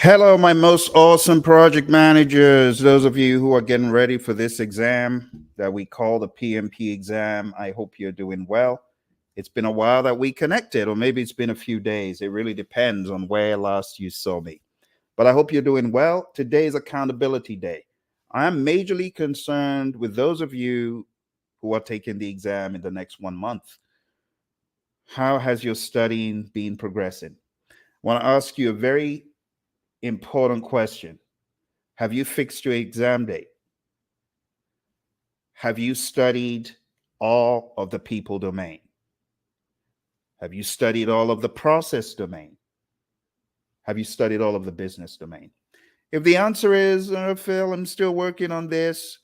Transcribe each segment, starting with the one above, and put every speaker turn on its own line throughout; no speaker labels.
Hello, my most awesome project managers. Those of you who are getting ready for this exam that we call the PMP exam, I hope you're doing well. It's been a while that we connected, or maybe it's been a few days. It really depends on where last you saw me. But I hope you're doing well. Today is accountability day. I am majorly concerned with those of you who are taking the exam in the next 1 month. How has your studying been progressing? I want to ask you a very important question. Have you fixed your exam date? Have you studied all of the people domain? Have you studied all of the process domain? Have you studied all of the business domain? If the answer is, Phil, I'm still working on this,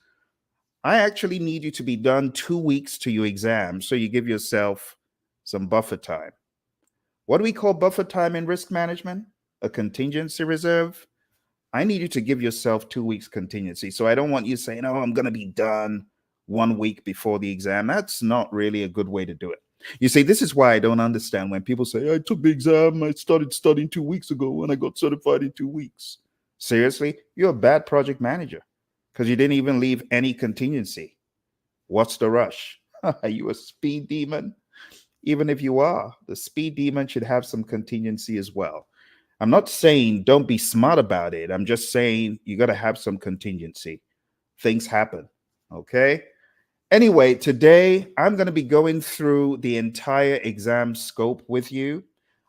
I actually need you to be done 2 weeks to your exam so you give yourself some buffer time. What do we call buffer time in risk management? A contingency reserve. I need you to give yourself 2 weeks contingency. So I don't want you saying, oh, I'm going to be done 1 week before the exam. That's not really a good way to do it. You see, this is why I don't understand when people say, I took the exam, I started studying 2 weeks ago, and I got certified in 2 weeks. Seriously, you're a bad project manager because you didn't even leave any contingency. What's the rush? Are you a speed demon? Even if you are, the speed demon should have some contingency as well. I'm not saying don't be smart about it. I'm just saying you got to have some contingency. Things happen. Okay. Anyway, today I'm going to be going through the entire exam scope with you.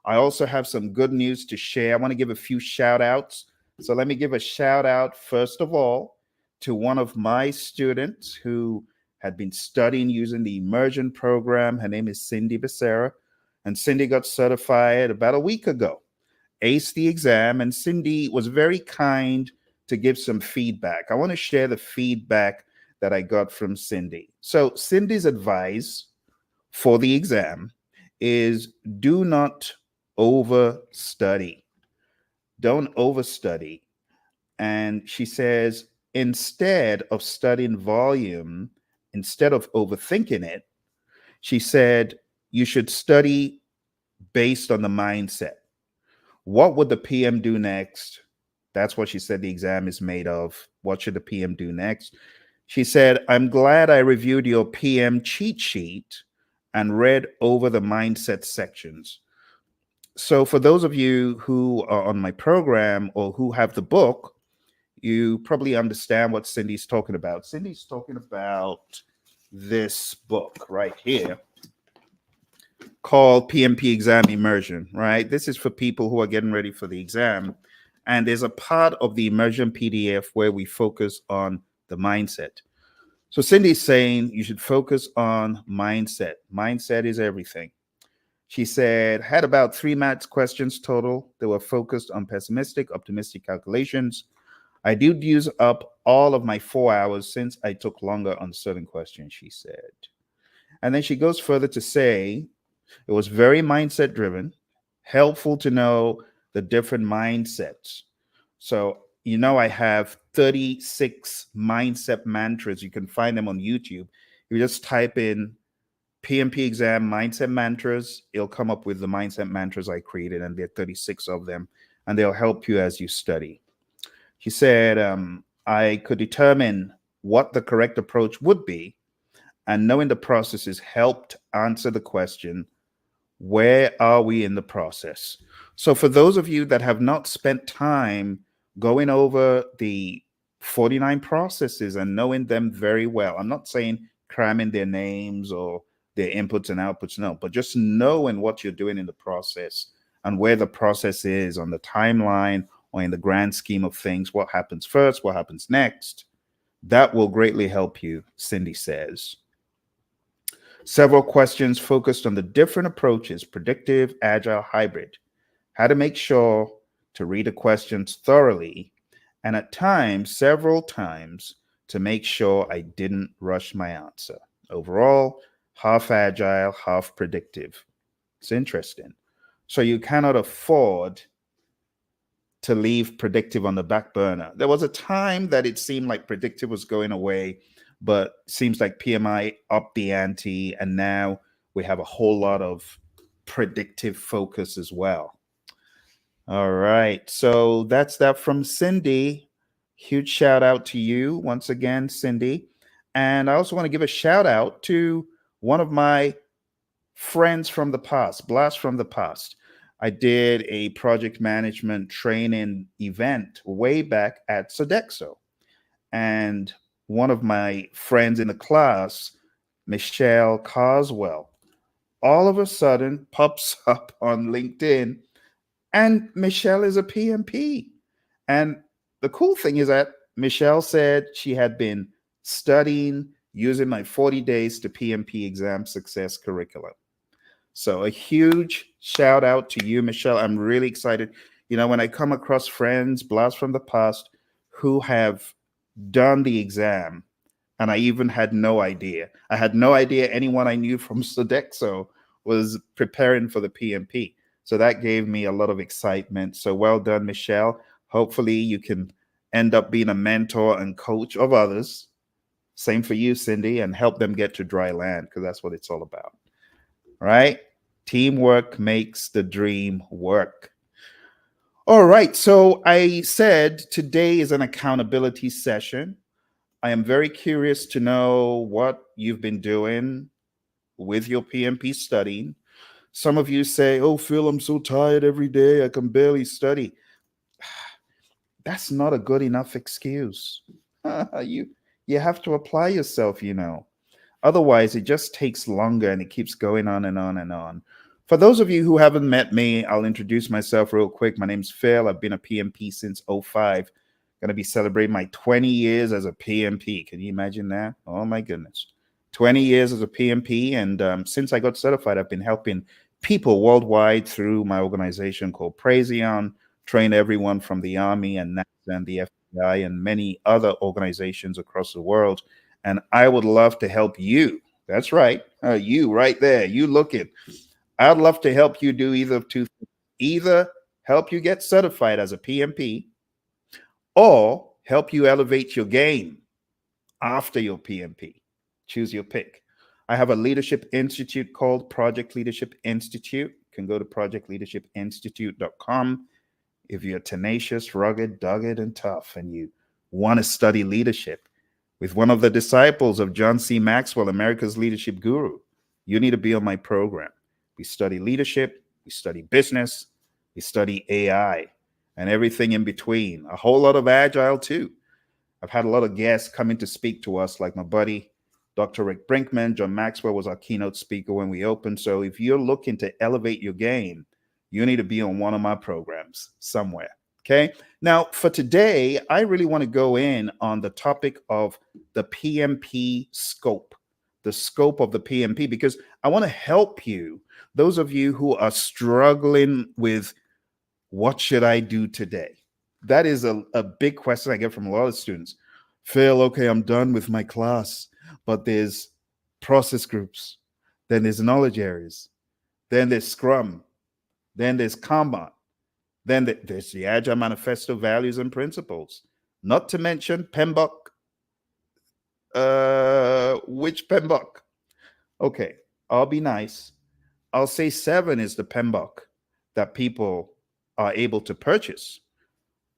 I also have some good news to share. I want to give a few shout outs. So let me give a shout out, first of all, to one of my students who had been studying using the immersion program. Her name is Cindy Becerra, and Cindy got certified about a week ago, aced the exam, and Cindy was very kind to give some feedback. I want to share the feedback that I got from Cindy. So Cindy's advice for the exam is do not overstudy. Don't overstudy. And she says, instead of studying volume, instead of overthinking it, she said, you should study based on the mindset. What would the PM do next? That's what she said the exam is made of. What should the PM do next? She said, I'm glad I reviewed your PM cheat sheet and read over the mindset sections. So, for those of you who are on my program or who have the book, you probably understand what Cindy's talking about. Cindy's talking about this book right here called PMP Exam Immersion, right? This is for people who are getting ready for the exam. And there's a part of the immersion PDF where we focus on the mindset. So Cindy's saying you should focus on mindset. Mindset is everything. She said, had about 3 maths questions total. They were focused on pessimistic, optimistic calculations. I did use up all of my 4 hours since I took longer on certain questions, she said. And then she goes further to say, it was very mindset driven, helpful to know the different mindsets. So, I have 36 mindset mantras. You can find them on YouTube. You just type in PMP exam mindset mantras, it'll come up with the mindset mantras I created, and there are 36 of them, and they'll help you as you study. She said, I could determine what the correct approach would be, and knowing the processes helped answer the question, where are we in the process? So for those of you that have not spent time going over the 49 processes and knowing them very well, I'm not saying cramming their names or their inputs and outputs, no, but just knowing what you're doing in the process and where the process is on the timeline or in the grand scheme of things, what happens first, what happens next, that will greatly help you, Cindy says. Several questions focused on the different approaches, predictive, agile, hybrid, how to make sure to read the questions thoroughly, and at times, several times, to make sure I didn't rush my answer. Overall, half agile, half predictive. It's interesting. So you cannot afford to leave predictive on the back burner. There was a time that it seemed like predictive was going away, but seems like PMI upped the ante, and now we have a whole lot of predictive focus as well. All right. So that's that from Cindy. Huge shout out to you once again, Cindy. And I also want to give a shout out to one of my friends from the past, blast from the past. I did a project management training event way back at Sodexo. And one of my friends in the class, Michelle Carswell, all of a sudden pops up on LinkedIn, and Michelle is a PMP. And the cool thing is that Michelle said she had been studying using my 40 days to PMP exam success curriculum. So a huge shout out to you, Michelle. I'm really excited. When I come across friends, blast from the past, who have done the exam, and I even had no idea. I had no idea anyone I knew from Sodexo was preparing for the PMP. So that gave me a lot of excitement. So well done, Michelle. Hopefully you can end up being a mentor and coach of others. Same for you, Cindy, and help them get to dry land, because that's what it's all about. Right? Teamwork makes the dream work. All right. So I said today is an accountability session. I am very curious to know what you've been doing with your PMP studying. Some of you say, "Oh, Phil, I'm so tired every day. I can barely study." That's not a good enough excuse. You have to apply yourself. Otherwise, it just takes longer and it keeps going on and on and on. For those of you who haven't met me, I'll introduce myself real quick. My name's Phil. I've been a PMP since '05. Going to be celebrating my 20 years as a PMP. Can you imagine that? Oh my goodness. 20 years as a PMP. And since I got certified, I've been helping people worldwide through my organization called Praizion, train everyone from the Army and NASA and the FBI and many other organizations across the world. And I would love to help you. That's right. You right there. You looking. I'd love to help you do either of two things. Either help you get certified as a PMP or help you elevate your game after your PMP. Choose your pick. I have a leadership institute called Project Leadership Institute. You can go to projectleadershipinstitute.com. If you're tenacious, rugged, dogged, and tough, and you want to study leadership with one of the disciples of John C. Maxwell, America's leadership guru, you need to be on my program. We study leadership, we study business, we study AI, and everything in between. A whole lot of agile too. I've had a lot of guests coming to speak to us, like my buddy, Dr. Rick Brinkman. John Maxwell was our keynote speaker when we opened. So if you're looking to elevate your game, you need to be on one of my programs somewhere. Okay. Now, for today, I really want to go in on the topic of the PMP scope, the scope of the PMP, because I want to help you, those of you who are struggling with what should I do today? That is a big question I get from a lot of students. Phil, okay, I'm done with my class, but there's process groups, then there's knowledge areas, then there's Scrum, then there's Kanban, then there's the Agile Manifesto values and principles, not to mention PMBOK. Which PMBOK? Okay, I'll be nice. I'll say 7 is the PMBOK that people are able to purchase.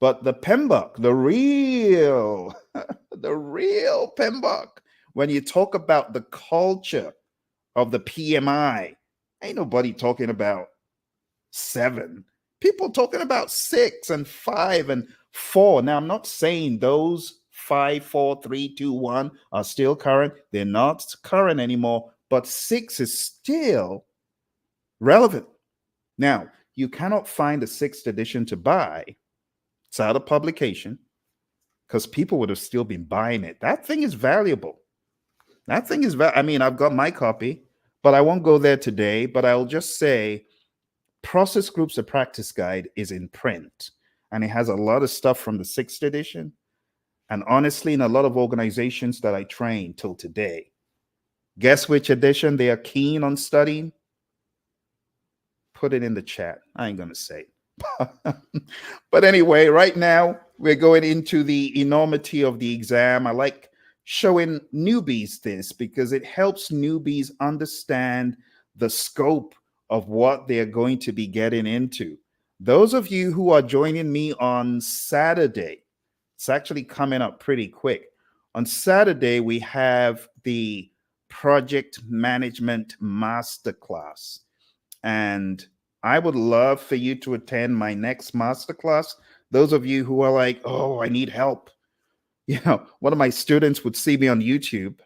But the PMBOK, the real, the real PMBOK, when you talk about the culture of the PMI, ain't nobody talking about 7. People talking about 6 and 5 and 4. Now, I'm not saying those 5, 4, 3, 2, 1 are still current. They're not current anymore, but 6 is still relevant. Now, you cannot find the 6th edition to buy. It's out of publication because people would have still been buying it. That thing is valuable. That thing is, I mean, I've got my copy, but I won't go there today. But I'll just say Process Groups, a Practice Guide is in print, and it has a lot of stuff from the 6th edition. And honestly, in a lot of organizations that I train till today, guess which edition they are keen on studying? Put it in the chat. I ain't going to say. But anyway, right now we're going into the enormity of the exam. I like showing newbies this because it helps newbies understand the scope of what they're going to be getting into. Those of you who are joining me on Saturday, it's actually coming up pretty quick. On Saturday, we have the Project Management Masterclass. And I would love for you to attend my next masterclass. Those of you who are like, oh, I need help. One of my students would see me on YouTube.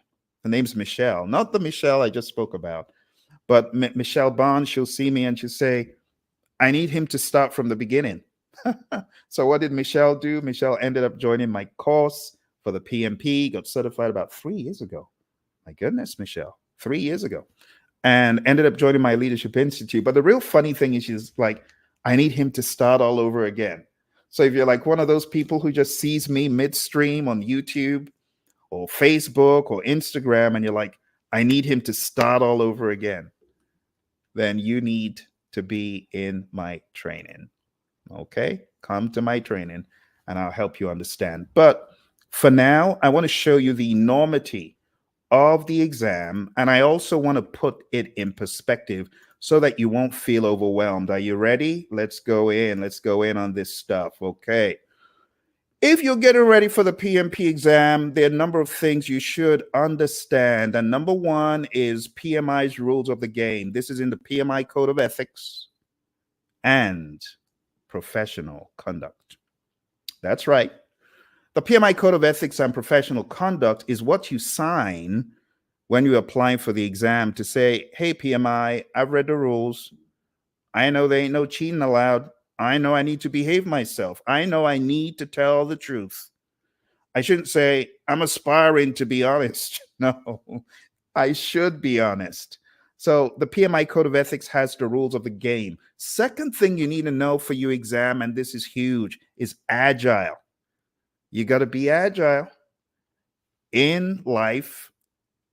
Her name's Michelle, not the Michelle I just spoke about, but Michelle Bond. She'll see me and she'll say, I need him to start from the beginning. So what did Michelle do? Michelle ended up joining my course for the PMP, got certified about 3 years ago. My goodness, Michelle, 3 years ago. And ended up joining my Leadership Institute. But the real funny thing is she's like, I need him to start all over again. So if you're like one of those people who just sees me midstream on YouTube or Facebook or Instagram, and you're like, I need him to start all over again, then you need to be in my training. Okay? Come to my training and I'll help you understand. But for now, I want to show you the enormity of the exam, and I also want to put it in perspective so that you won't feel overwhelmed. Are you ready? Let's go in. Let's go in on this stuff. Okay. If you're getting ready for the PMP exam, there are a number of things you should understand. And number one is PMI's rules of the game. This is in the PMI Code of Ethics and Professional Conduct. That's right. The PMI Code of Ethics and Professional Conduct is what you sign when you're applying for the exam to say, hey, PMI, I've read the rules. I know there ain't no cheating allowed. I know I need to behave myself. I know I need to tell the truth. I shouldn't say, I'm aspiring to be honest. No, I should be honest. So the PMI Code of Ethics has the rules of the game. Second thing you need to know for your exam, and this is huge, is agile. You got to be agile in life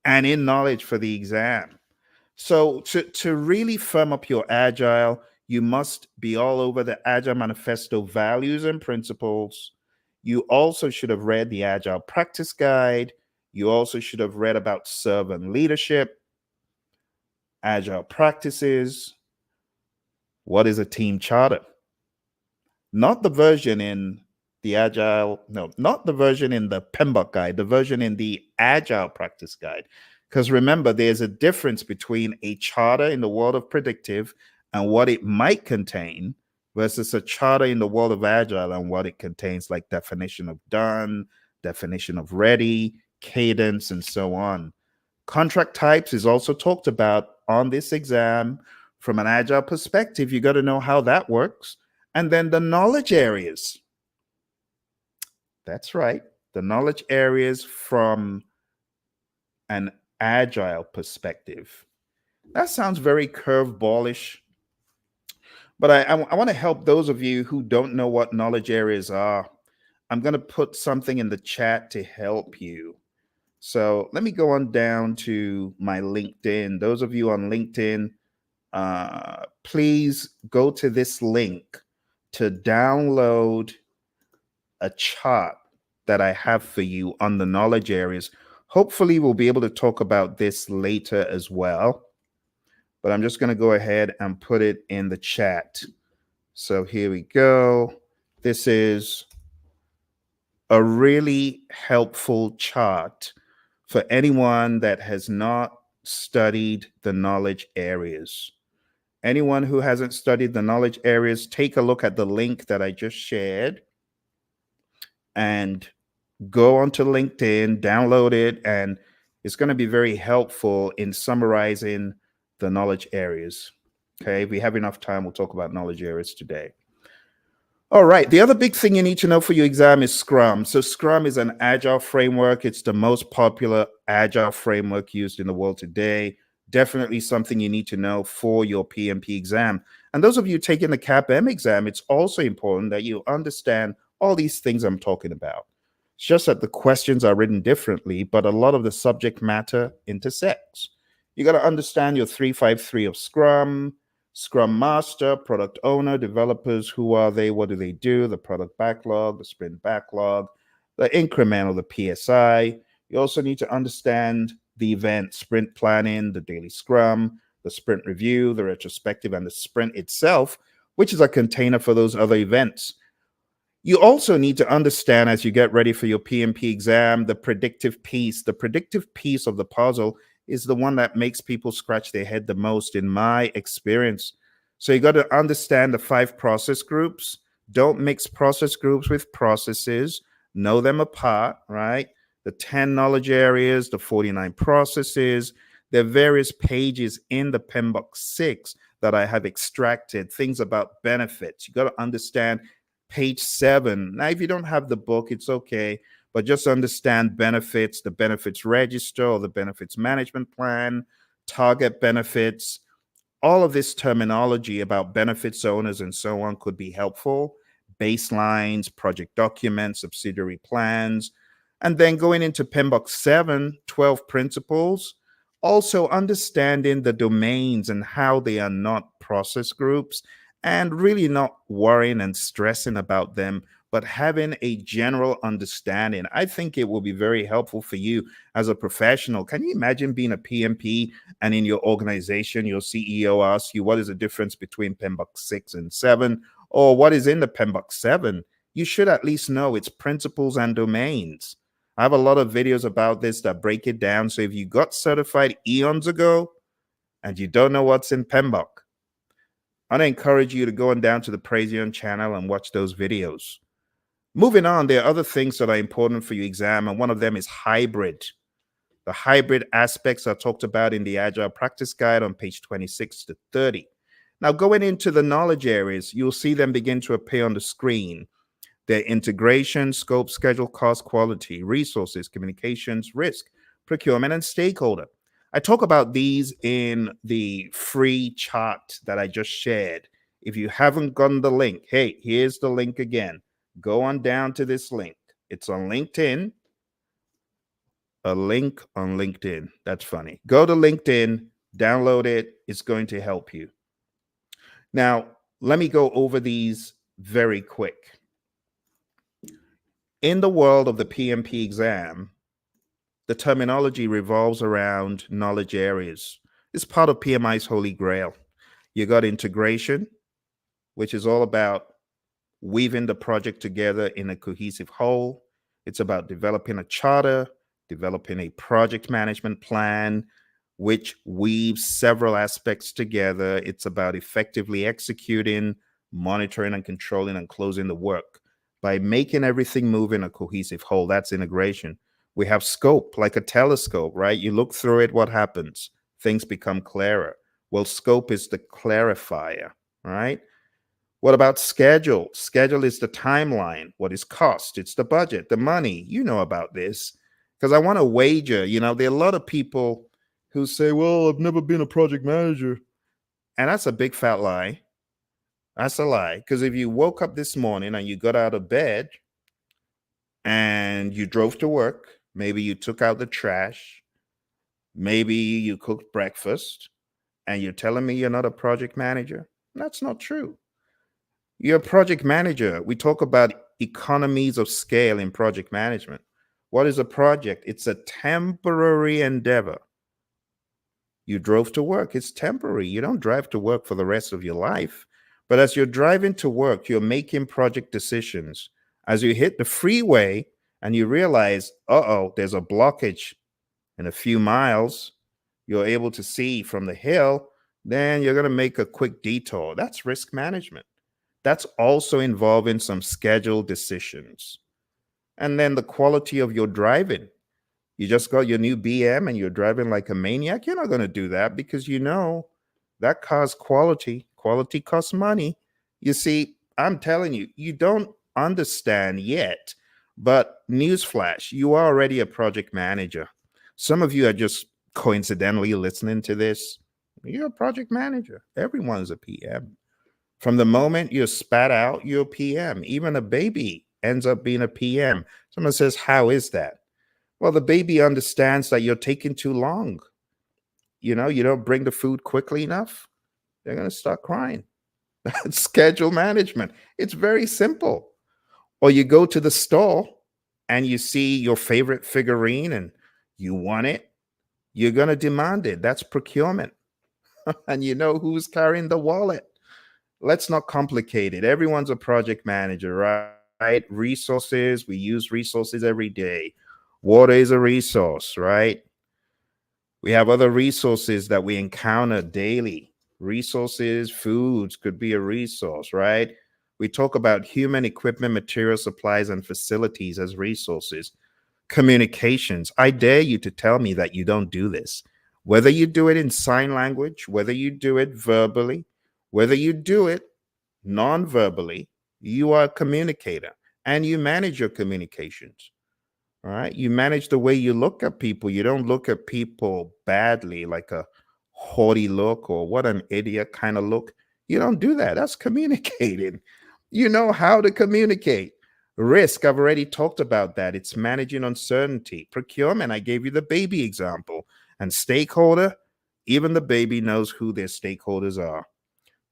and in knowledge for the exam. So to really firm up your agile, you must be all over the Agile Manifesto values and principles. You also should have read the Agile Practice Guide. You also should have read about servant leadership, agile practices. What is a team charter? Not the version in the Agile, no, not the version in the PMBOK guide, the version in the Agile Practice Guide. Because remember, there's a difference between a charter in the world of predictive and what it might contain versus a charter in the world of Agile and what it contains, like definition of done, definition of ready, cadence, and so on. Contract types is also talked about on this exam. From an Agile perspective, you got to know how that works. And then the knowledge areas. That's right. The knowledge areas from an Agile perspective. That sounds very curveballish, but I want to help those of you who don't know what knowledge areas are. I'm going to put something in the chat to help you. So let me go on down to my LinkedIn. Those of you on LinkedIn, please go to this link to download a chart that I have for you on the knowledge areas. Hopefully, we'll be able to talk about this later as well. But I'm just going to go ahead and put it in the chat. So here we go. This is a really helpful chart for anyone that has not studied the knowledge areas. Anyone who hasn't studied the knowledge areas, take a look at the link that I just shared and go onto LinkedIn, download it, and it's going to be very helpful in summarizing the knowledge areas. Okay, if we have enough time, we'll talk about knowledge areas today. All right, the other big thing you need to know for your exam is Scrum. So Scrum is an agile framework. It's the most popular agile framework used in the world today. Definitely something you need to know for your PMP exam. And those of you taking the CAPM exam, it's also important that you understand all these things I'm talking about. It's just that the questions are written differently, but a lot of the subject matter intersects. You got to understand your 353 of Scrum, Scrum Master, Product Owner, Developers, who are they, what do they do, the product backlog, the sprint backlog, the incremental, the PSI. You also need to understand the event, sprint planning, the daily Scrum, the sprint review, the retrospective, and the sprint itself. which is a container for those other events. You also need to understand as you get ready for your PMP exam, the predictive piece. The predictive piece of the puzzle is the one that makes people scratch their head the most, in my experience. So you got to understand the 5 process groups. Don't mix process groups with processes. Know them apart, right? The 10 knowledge areas, the 49 processes. There are various pages in the PMBOK 6 that I have extracted, things about benefits. You got to understand page 7. Now, if you don't have the book, it's okay, but just understand benefits, the benefits register or the benefits management plan, target benefits. All of this terminology about benefits owners and so on could be helpful. Baselines, project documents, subsidiary plans, and then going into PMBOK 7, 12 principles. Also understanding the domains and how they are not process groups, and really not worrying and stressing about them, but having a general understanding. I think it will be very helpful for you as a professional. Can you imagine being a PMP and in your organization, your CEO asks you, what is the difference between PMBOK 6 and 7? Or what is in the PMBOK 7? You should at least know its principles and domains. I have a lot of videos about this that break it down. So if you got certified eons ago and you don't know what's in PMBOK, I'd encourage you to go on down to the Praision channel and watch those videos. Moving on, there are other things that are important for your exam, and one of them is hybrid. The hybrid aspects are talked about in the Agile Practice Guide on page 26 to 30. Now, going into the knowledge areas, you'll see them begin to appear on the screen. Their integration, scope, schedule, cost, quality, resources, communications, risk, procurement, and stakeholder. I talk about these in the free chart that I just shared. If you haven't gotten the link, hey, here's the link again. Go on down to this link. It's on LinkedIn. A link on LinkedIn. That's funny. Go to LinkedIn, download it. It's going to help you. Now, let me go over these very quick. In the world of the PMP exam, the terminology revolves around knowledge areas. It's part of PMI's Holy Grail. You got integration, which is all about weaving the project together in a cohesive whole. It's about developing a charter, developing a project management plan, which weaves several aspects together. It's about effectively executing, monitoring, and controlling and closing the work by making everything move in a cohesive whole. That's integration. We have scope, like a telescope, right? You look through it, what happens? Things become clearer. Well, scope is the clarifier, right? What about schedule? Schedule is the timeline. What is cost? It's the budget, the money. You know about this. Because I want to wager, there are a lot of people who say, well, I've never been a project manager. And that's a big fat lie. That's a lie. Because if you woke up this morning and you got out of bed and you drove to work, maybe you took out the trash, maybe you cooked breakfast, and you're telling me you're not a project manager, that's not true. You're a project manager. We talk about economies of scale in project management. What is a project? It's a temporary endeavor. You drove to work. It's temporary. You don't drive to work for the rest of your life. But as you're driving to work, you're making project decisions. As you hit the freeway and you realize, there's a blockage in a few miles, you're able to see from the hill, then you're going to make a quick detour. That's risk management. That's also involving some scheduled decisions. And then the quality of your driving. You just got your new BM and you're driving like a maniac. You're not going to do that because that car's quality. Quality costs money. You see, I'm telling you, you don't understand yet. But newsflash, you are already a project manager. Some of you are just coincidentally listening to this. You're a project manager. Everyone's a PM. From the moment you're spat out, you're a PM. Even a baby ends up being a PM. Someone says, how is that? Well, the baby understands that you're taking too long. You don't bring the food quickly enough, they're going to start crying. Schedule management. It's very simple. Or you go to the store and you see your favorite figurine and you want it, you're going to demand it. That's procurement. And you know who's carrying the wallet. let's not complicate it. Everyone's a project manager, right? Resources, we use resources every day. Water is a resource, right? We have other resources that we encounter daily. Resources, foods could be a resource, right? We talk about human equipment, material supplies, and facilities as resources. Communications. I dare you to tell me that you don't do this. Whether you do it in sign language, whether you do it verbally, whether you do it non verbally, you are a communicator and you manage your communications. All right. You manage the way you look at people. You don't look at people badly, like a haughty look or what an idiot kind of look. You don't do that. That's communicating. You know how to communicate. Risk, I've already talked about that. It's managing uncertainty. Procurement, I gave you the baby example. And stakeholder, even the baby knows who their stakeholders are.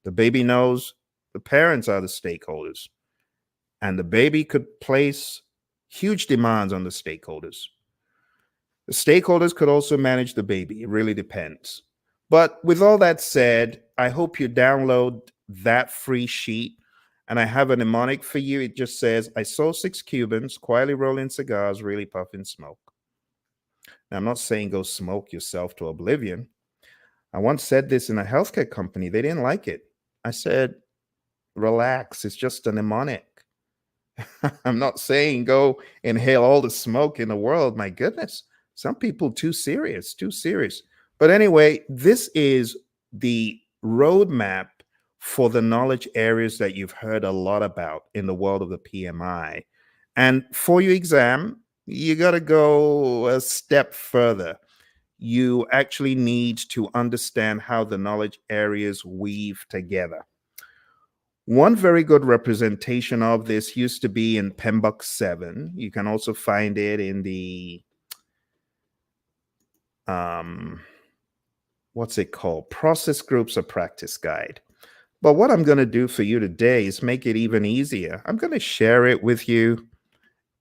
The baby knows the parents are the stakeholders. And the baby could place huge demands on the stakeholders. The stakeholders could also manage the baby. It really depends. But with all that said, I hope you download that free sheet. And I have a mnemonic for you. It just says, I saw six Cubans quietly rolling cigars, really puffing smoke. Now, I'm not saying go smoke yourself to oblivion. I once said this in a healthcare company. They didn't like it. I said, relax. It's just a mnemonic. I'm not saying go inhale all the smoke in the world. My goodness, some people too serious, too serious. But anyway, this is the roadmap for the knowledge areas that you've heard a lot about in the world of the PMI. And for your exam, you got to go a step further. You actually need to understand how the knowledge areas weave together. One very good representation of this used to be in PMBOK 7. You can also find it in the, what's it called? Process Groups or Practice Guide. But what I'm going to do for you today is make it even easier. I'm going to share it with you.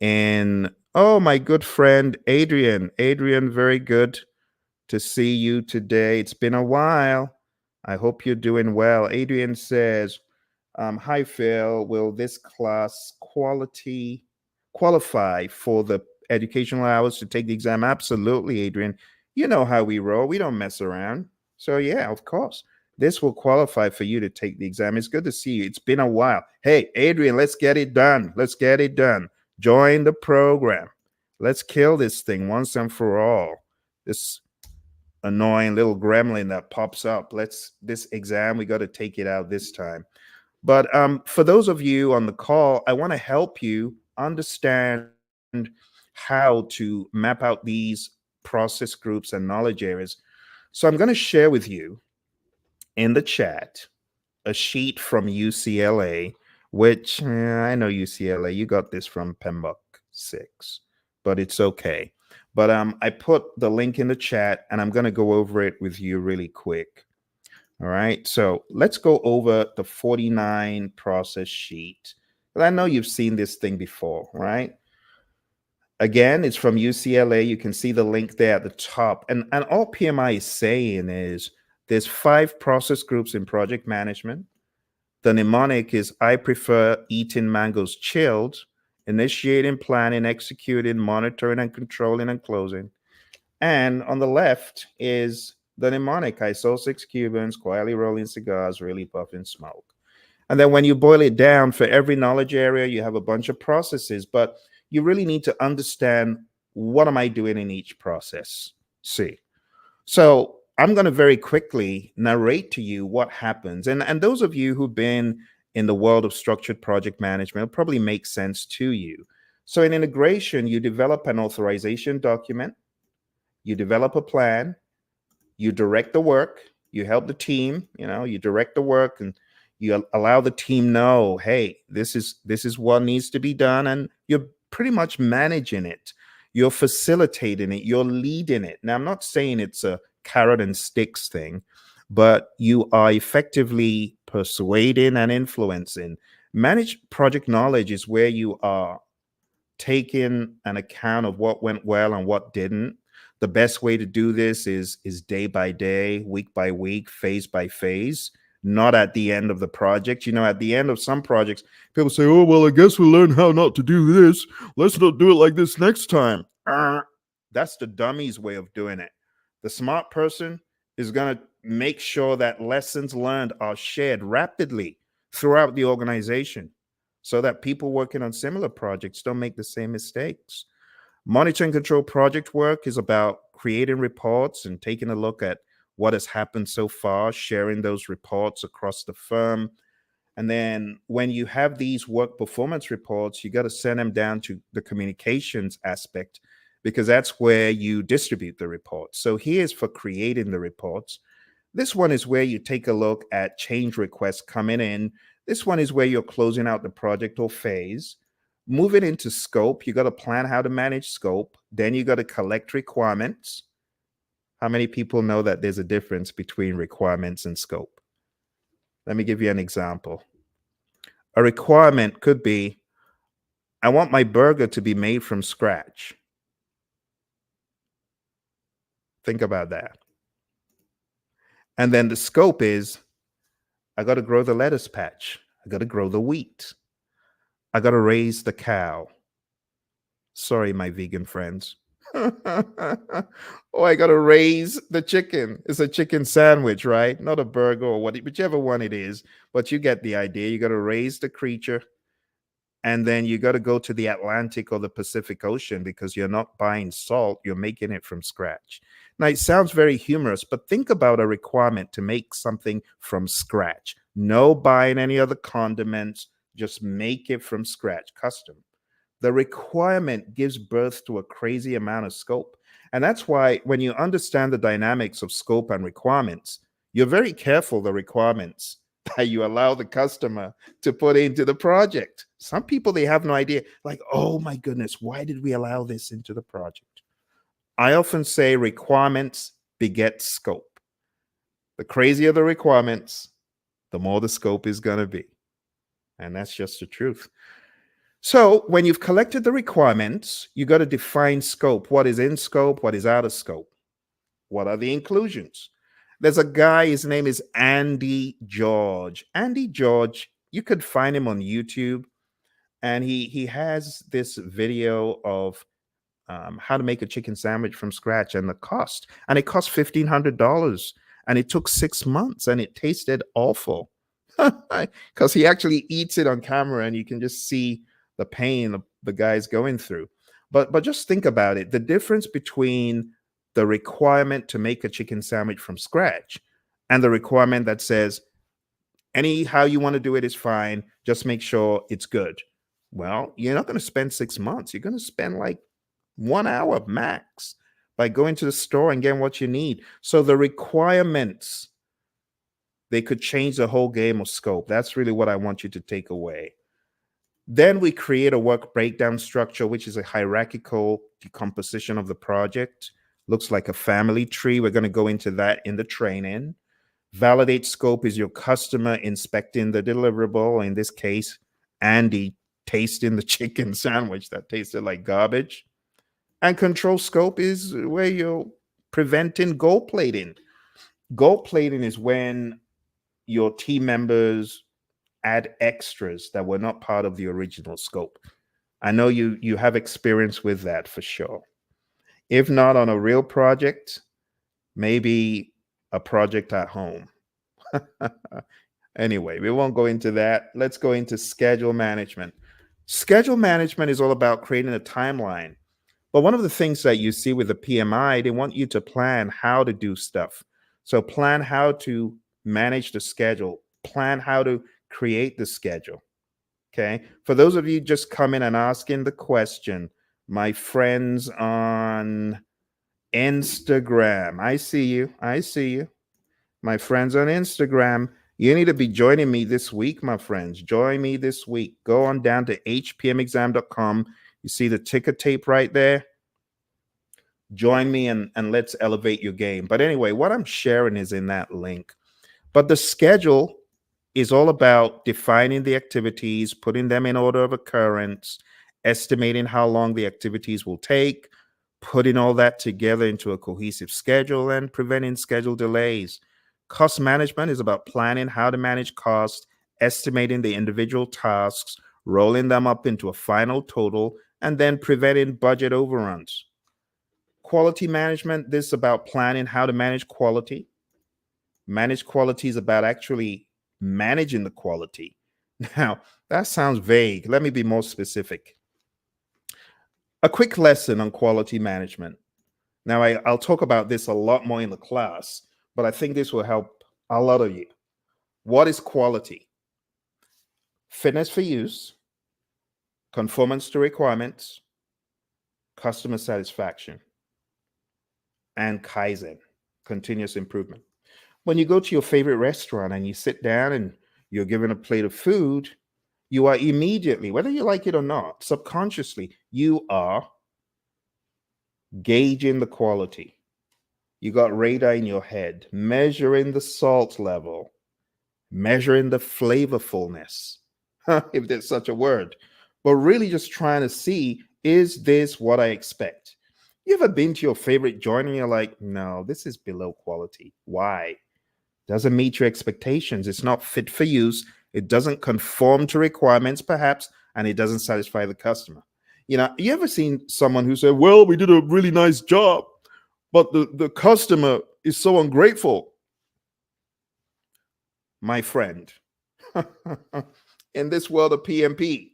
And oh, my good friend, Adrian. Adrian, very good to see you today. It's been a while. I hope you're doing well. Adrian says, hi, Phil. Will this class qualify for the educational hours to take the exam? Absolutely, Adrian. You know how we roll. We don't mess around. So, yeah, of course. This will qualify for you to take the exam. It's good to see you. It's been a while. Hey, Adrian, let's get it done. Let's get it done. Join the program. Let's kill this thing once and for all. This annoying little gremlin that pops up. This exam, we got to take it out this time. But for those of you on the call, I want to help you understand how to map out these process groups and knowledge areas. So I'm going to share with you in the chat a sheet from UCLA, which I know UCLA, you got this from PMBOK 6, but it's okay. But I put the link in the chat and I'm going to go over it with you really quick. All right, so let's go over the 49 process sheet. But I know you've seen this thing before, right? Again, it's from UCLA. You can see the link there at the top. And all PMI is saying is there's 5 process groups in project management. The mnemonic is I prefer eating mangoes chilled, initiating, planning, executing, monitoring, and controlling and closing. And on the left is the mnemonic. I saw 6 Cubans quietly rolling cigars, really puffing smoke. And then when you boil it down, for every knowledge area, you have a bunch of processes, but you really need to understand what am I doing in each process. See. So I'm going to very quickly narrate to you what happens. And those of you who've been in the world of structured project management, it'll probably make sense to you. So in integration, you develop an authorization document, you develop a plan, you direct the work, you help the team, you direct the work and you allow the team know, hey, this is what needs to be done. And you're pretty much managing it. You're facilitating it. You're leading it. Now, I'm not saying it's a carrot and sticks thing, but you are effectively persuading and influencing. Managed project knowledge is where you are taking an account of what went well and what didn't. The best way to do this is day by day, week by week, phase by phase. not at the end of the project. At the end of some projects, people say, oh, well, I guess we learned how not to do this. Let's not do it like this next time. That's the dummy's way of doing it. The smart person is going to make sure that lessons learned are shared rapidly throughout the organization so that people working on similar projects don't make the same mistakes. Monitor and control project work is about creating reports and taking a look at what has happened so far, sharing those reports across the firm. And then when you have these work performance reports, you got to send them down to the communications aspect because that's where you distribute the reports. So here's for creating the reports. This one is where you take a look at change requests coming in. This one is where you're closing out the project or phase. Moving into scope, you got to plan how to manage scope. Then you got to collect requirements. How many people know that there's a difference between requirements and scope? Let me give you an example. A requirement could be, I want my burger to be made from scratch. Think about that. And then the scope is, I got to grow the lettuce patch. I got to grow the wheat. I got to raise the cow. Sorry, my vegan friends. Oh, I got to raise the chicken. It's a chicken sandwich, right? Not a burger or whichever one it is. But you get the idea. You got to raise the creature. And then you got to go to the Atlantic or the Pacific Ocean because you're not buying salt. You're making it from scratch. Now, it sounds very humorous, but think about a requirement to make something from scratch. No buying any other condiments. Just make it from scratch, custom. The requirement gives birth to a crazy amount of scope. And that's why when you understand the dynamics of scope and requirements, you're very careful the requirements that you allow the customer to put into the project. Some people, they have no idea, like, oh my goodness, why did we allow this into the project? I often say requirements beget scope. The crazier the requirements, the more the scope is going to be. And that's just the truth. So when you've collected the requirements, you got to define scope. What is in scope? What is out of scope? What are the inclusions? There's a guy, his name is Andy George. Andy George, you could find him on YouTube. And he has this video of how to make a chicken sandwich from scratch and the cost. And it cost $1,500. And it took 6 months and it tasted awful. Because he actually eats it on camera and you can just see the pain the guy's going through. But just think about it. The difference between the requirement to make a chicken sandwich from scratch and the requirement that says, anyhow you want to do it is fine, just make sure it's good. Well, you're not going to spend 6 months. You're going to spend like 1 hour max by going to the store and getting what you need. So the requirements, they could change the whole game of scope. That's really what I want you to take away. Then we create a work breakdown structure, which is a hierarchical decomposition of the project. Looks like a family tree. We're going to go into that in the training. Validate scope is your customer inspecting the deliverable. In this case, Andy tasting the chicken sandwich that tasted like garbage. And control scope is where you're preventing gold plating. Gold plating is when your team members add extras that were not part of the original scope. I know you have experience with that for sure. If not on a real project, maybe a project at home. Anyway, we won't go into that. Let's go into schedule management. Schedule management is all about creating a timeline. But one of the things that you see with the PMI, they want you to plan how to do stuff. So plan how to manage the schedule, plan how to create the schedule. Okay. For those of you just coming and asking the question, my friends on Instagram, I see you. I see you. My friends on Instagram, you need to be joining me this week, my friends. Join me this week. Go on down to hpmexam.com. You see the ticker tape right there? Join me and let's elevate your game. But anyway, what I'm sharing is in that link. But the schedule is all about defining the activities, putting them in order of occurrence, estimating how long the activities will take, putting all that together into a cohesive schedule, and preventing schedule delays. Cost management is about planning how to manage costs, estimating the individual tasks, rolling them up into a final total, and then preventing budget overruns. Quality management, this is about planning how to manage quality. Manage quality is about actually managing the quality. Now, that sounds vague. Let me be more specific. A quick lesson on quality management. Now, I'll talk about this a lot more in the class, but I think this will help a lot of you. What is quality? Fitness for use, conformance to requirements, customer satisfaction, and Kaizen, continuous improvement. When you go to your favorite restaurant and you sit down and you're given a plate of food, you are immediately, whether you like it or not, subconsciously, you are gauging the quality. You got radar in your head, measuring the salt level, measuring the flavorfulness, if there's such a word, but really just trying to see, is this what I expect? You ever been to your favorite joint and you're like, no, this is below quality. Why? Doesn't meet your expectations. It's not fit for use. It doesn't conform to requirements, perhaps, and it doesn't satisfy the customer. You ever seen someone who said, well, we did a really nice job, but the customer is so ungrateful? My friend, in this world of PMP,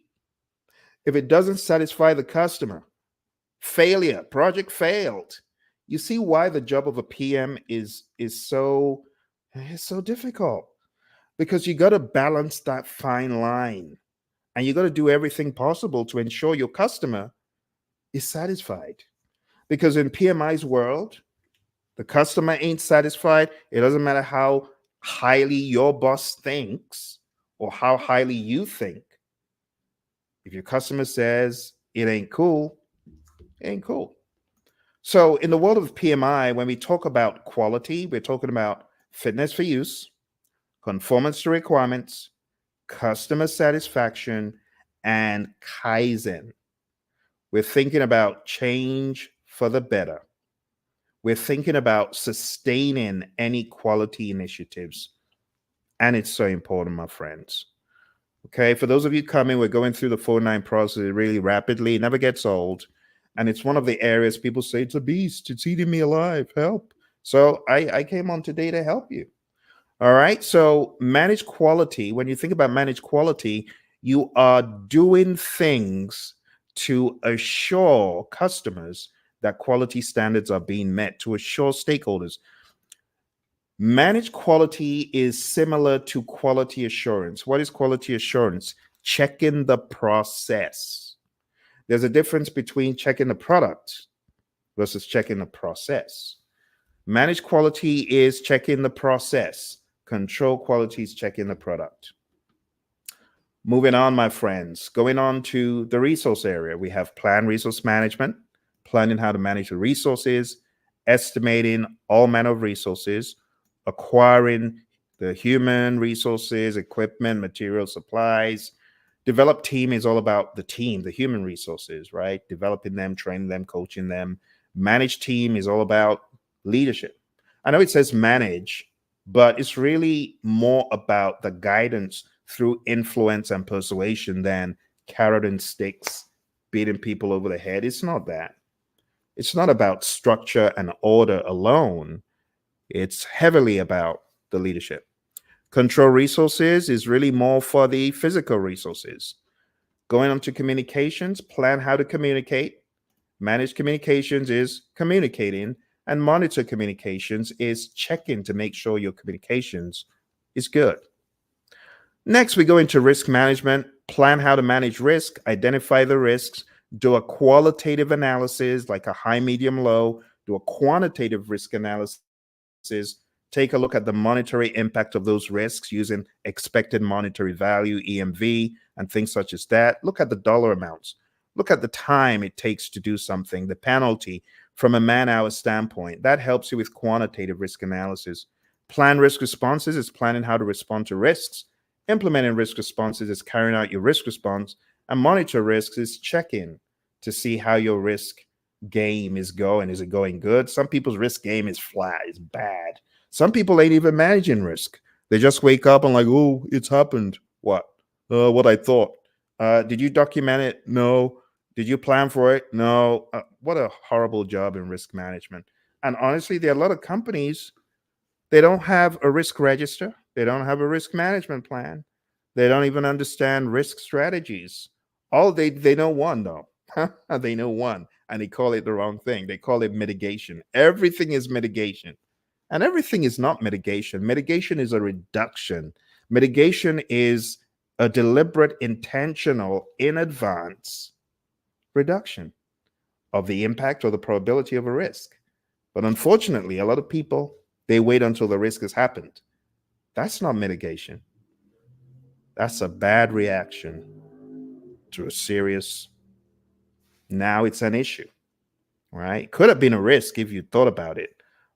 if it doesn't satisfy the customer, failure, project failed. You see why the job of a PM is so difficult, because you got to balance that fine line, and you got to do everything possible to ensure your customer is satisfied. Because in PMI's world, the customer ain't satisfied. It doesn't matter how highly your boss thinks or how highly you think. If your customer says it ain't cool, it ain't cool. So in the world of PMI, when we talk about quality, we're talking about fitness for use, conformance to requirements, customer satisfaction, and Kaizen. We're thinking about change for the better. We're thinking about sustaining any quality initiatives. And it's so important, my friends. Okay, for those of you coming, we're going through the 4-9 process really rapidly. It never gets old. And it's one of the areas people say, it's a beast. It's eating me alive. Help. So I came on today to help you. All right. So manage quality. When you think about manage quality, you are doing things to assure customers that quality standards are being met, to assure stakeholders. Manage quality is similar to quality assurance. What is quality assurance? Checking the process. There's a difference between checking the product versus checking the process. Manage quality is checking the process. Control quality is checking the product. Moving on, my friends, going on to the resource area. We have plan resource management, planning how to manage the resources, estimating all manner of resources, acquiring the human resources, equipment, material, supplies. Develop team is all about the team, the human resources, right? Developing them, training them, coaching them. Manage team is all about leadership. I know it says manage, but it's really more about the guidance through influence and persuasion than carrot and sticks, beating people over the head. It's not that. It's not about structure and order alone. It's heavily about the leadership. Control resources is really more for the physical resources. Going on to communications, plan how to communicate. Manage communications is communicating, and monitor communications is checking to make sure your communications is good. Next, we go into risk management, plan how to manage risk, identify the risks, do a qualitative analysis like a high, medium, low, do a quantitative risk analysis, take a look at the monetary impact of those risks using expected monetary value, EMV, and things such as that. Look at the dollar amounts. Look at the time it takes to do something, the penalty from a man-hour standpoint. That helps you with quantitative risk analysis. Plan risk responses is planning how to respond to risks. Implementing risk responses is carrying out your risk response. And monitor risks is checking to see how your risk game is going. Is it going good? Some people's risk game is flat, is bad. Some people ain't even managing risk. They just wake up and like, oh, it's happened. What? What I thought. Did you document it? No. Did you plan for it? No. What a horrible job in risk management. And honestly, there are a lot of companies, they don't have a risk register. They don't have a risk management plan. They don't even understand risk strategies. All they know one though. They know one, and they call it the wrong thing. They call it mitigation. Everything is mitigation. And everything is not mitigation. Mitigation is a reduction. Mitigation is a deliberate, intentional, in advance reduction of the impact or the probability of a risk. But unfortunately, a lot of people, they wait until the risk has happened. That's not mitigation. That's a bad reaction to a serious, now it's an issue, right? Could have been a risk if you thought about it.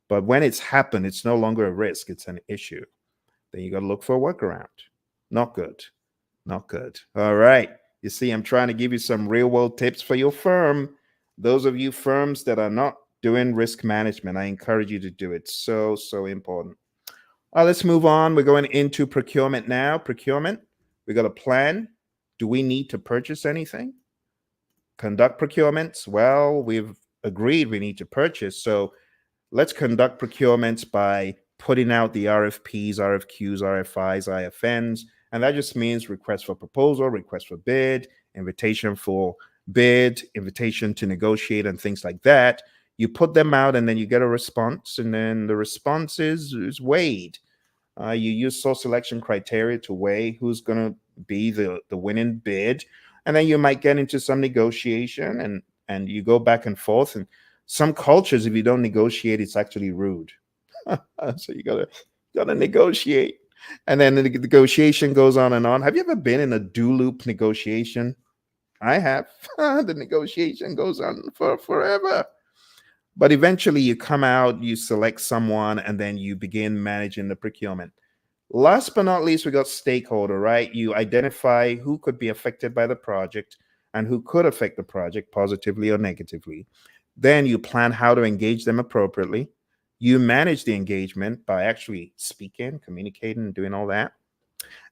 But when it's happened, it's no longer a risk, it's an issue. Then you got to look for a workaround. Not good. Not good. All right. You see, I'm trying to give you some real world tips for your firm. Those of you firms that are not doing risk management, I encourage you to do it. So, so important. All right, let's move on. We're going into procurement now. Procurement, we got a plan. Do we need to purchase anything? Conduct procurements. Well, we've agreed we need to purchase. So let's conduct procurements by putting out the RFPs, RFQs, RFIs, IFNs. And that just means request for proposal, request for bid, invitation for bid, invitation to negotiate, and things like that. You put them out and then you get a response, and then the response is weighed. You use source selection criteria to weigh who's going to be the winning bid. And then you might get into some negotiation, and you go back and forth. And some cultures, if you don't negotiate, it's actually rude. So you gotta negotiate. And then the negotiation goes on and on. Have you ever been in a do loop negotiation? I have. The negotiation goes on for forever. But eventually you come out, you select someone, and then you begin managing the procurement. Last but not least, we got stakeholder, right? You identify who could be affected by the project and who could affect the project positively or negatively. Then you plan how to engage them appropriately. You manage the engagement by actually speaking, communicating, and doing all that.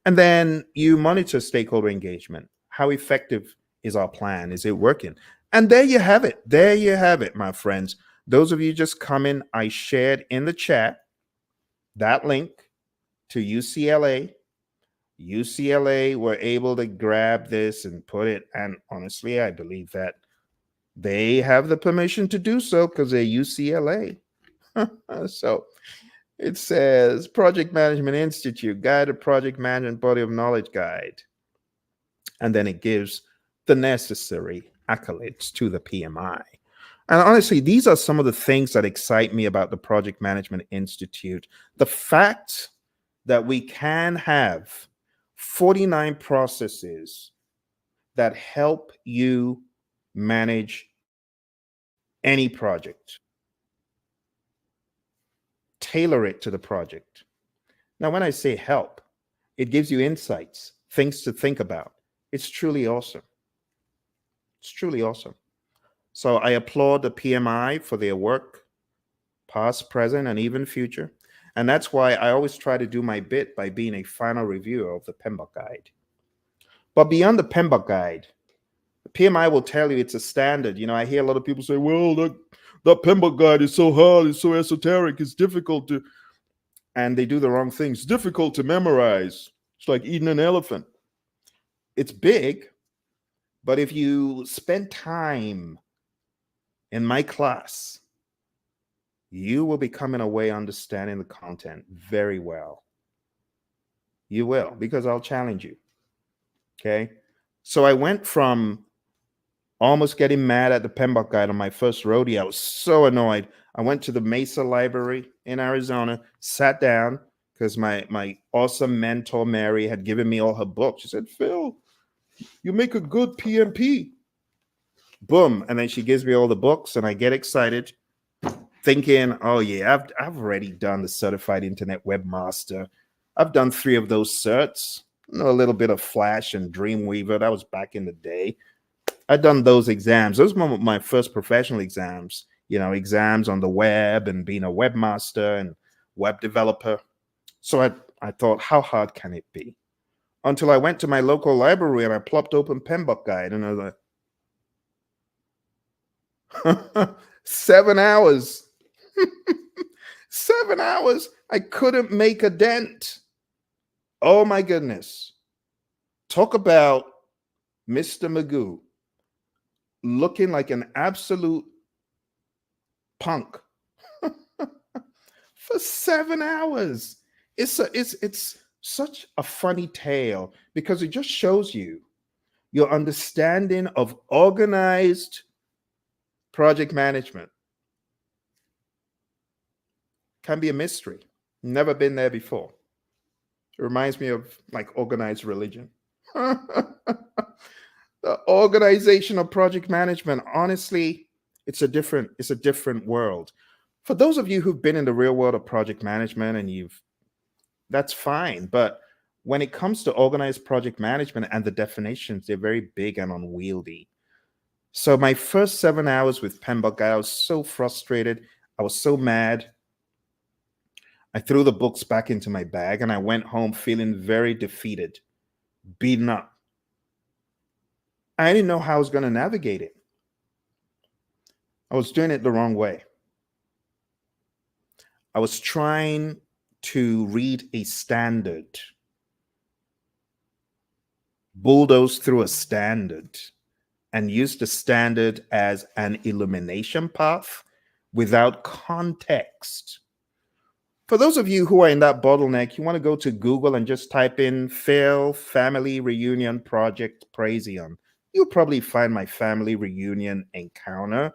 And then you monitor stakeholder engagement. How effective is our plan? Is it working? And there you have it. There you have it, my friends. Those of you just coming, I shared in the chat that link to UCLA. UCLA were able to grab this and put it. And honestly, I believe that they have the permission to do so because they're UCLA. So it says Project Management Institute, Guided Project Management Body of Knowledge Guide. And then it gives the necessary accolades to the PMI. And honestly, these are some of the things that excite me about the Project Management Institute. The fact that we can have 49 processes that help you manage any project. Tailor it to the project. Now, when I say help, it gives you insights, things to think about. It's truly awesome. It's truly awesome. So I applaud the PMI for their work, past, present, and even future. And that's why I always try to do my bit by being a final reviewer of the PMBOK guide. But beyond the PMBOK guide, the PMI will tell you it's a standard. You know, I hear a lot of people say, well, that PMBOK guide is so hard, it's so esoteric, it's difficult to, and they do the wrong things. It's difficult to memorize. It's like eating an elephant. It's big, but if you spend time in my class, you will be coming away understanding the content very well. You will, because I'll challenge you. Okay. So I went from almost getting mad at the PMBOK guide on my first rodeo. I was so annoyed. I went to the Mesa Library in Arizona, sat down because my awesome mentor, Mary, had given me all her books. She said, Phil, you make a good PMP. Boom. And then she gives me all the books and I get excited thinking, oh yeah, I've already done the Certified Internet Webmaster. I've done 3 of those certs. You know, a little bit of Flash and Dreamweaver. That was back in the day. I'd done those exams. Those were my first professional exams, you know, exams on the web and being a webmaster and web developer. So I thought, how hard can it be? Until I went to my local library and I plopped open PMBOK Guide and I was like, 7 hours. 7 hours. I couldn't make a dent. Oh my goodness. Talk about Mr. Magoo looking like an absolute punk for 7 hours. It's such a funny tale because it just shows you your understanding of organized project management can be a mystery. Never been there before. It reminds me of like organized religion. The organization of project management, honestly, it's a different world. For those of you who've been in the real world of project management and that's fine, but when it comes to organized project management and the definitions, they're very big and unwieldy. So my first 7 hours with PMBOK, I was so frustrated. I was so mad. I threw the books back into my bag and I went home feeling very defeated, beaten up. I didn't know how I was going to navigate it. I was doing it the wrong way. I was trying to read a standard, bulldoze through a standard, and use the standard as an elimination path without context. For those of you who are in that bottleneck, you want to go to Google and just type in fail family reunion project Praizion. You'll probably find my family reunion encounter.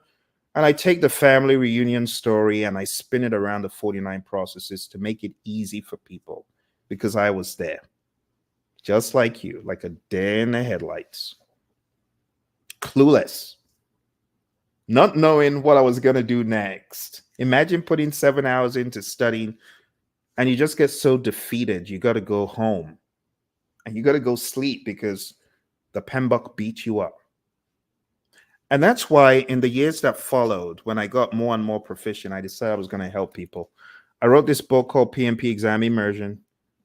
And I take the family reunion story and I spin it around the 49 processes to make it easy for people because I was there. Just like you, like a deer in the headlights. Clueless. Not knowing what I was going to do next. Imagine putting 7 hours into studying and you just get so defeated. You got to go home and you got to go sleep because the PMBOK beat you up. And that's why in the years that followed, when I got more and more proficient, I decided I was going to help people. I wrote this book called PMP Exam Immersion.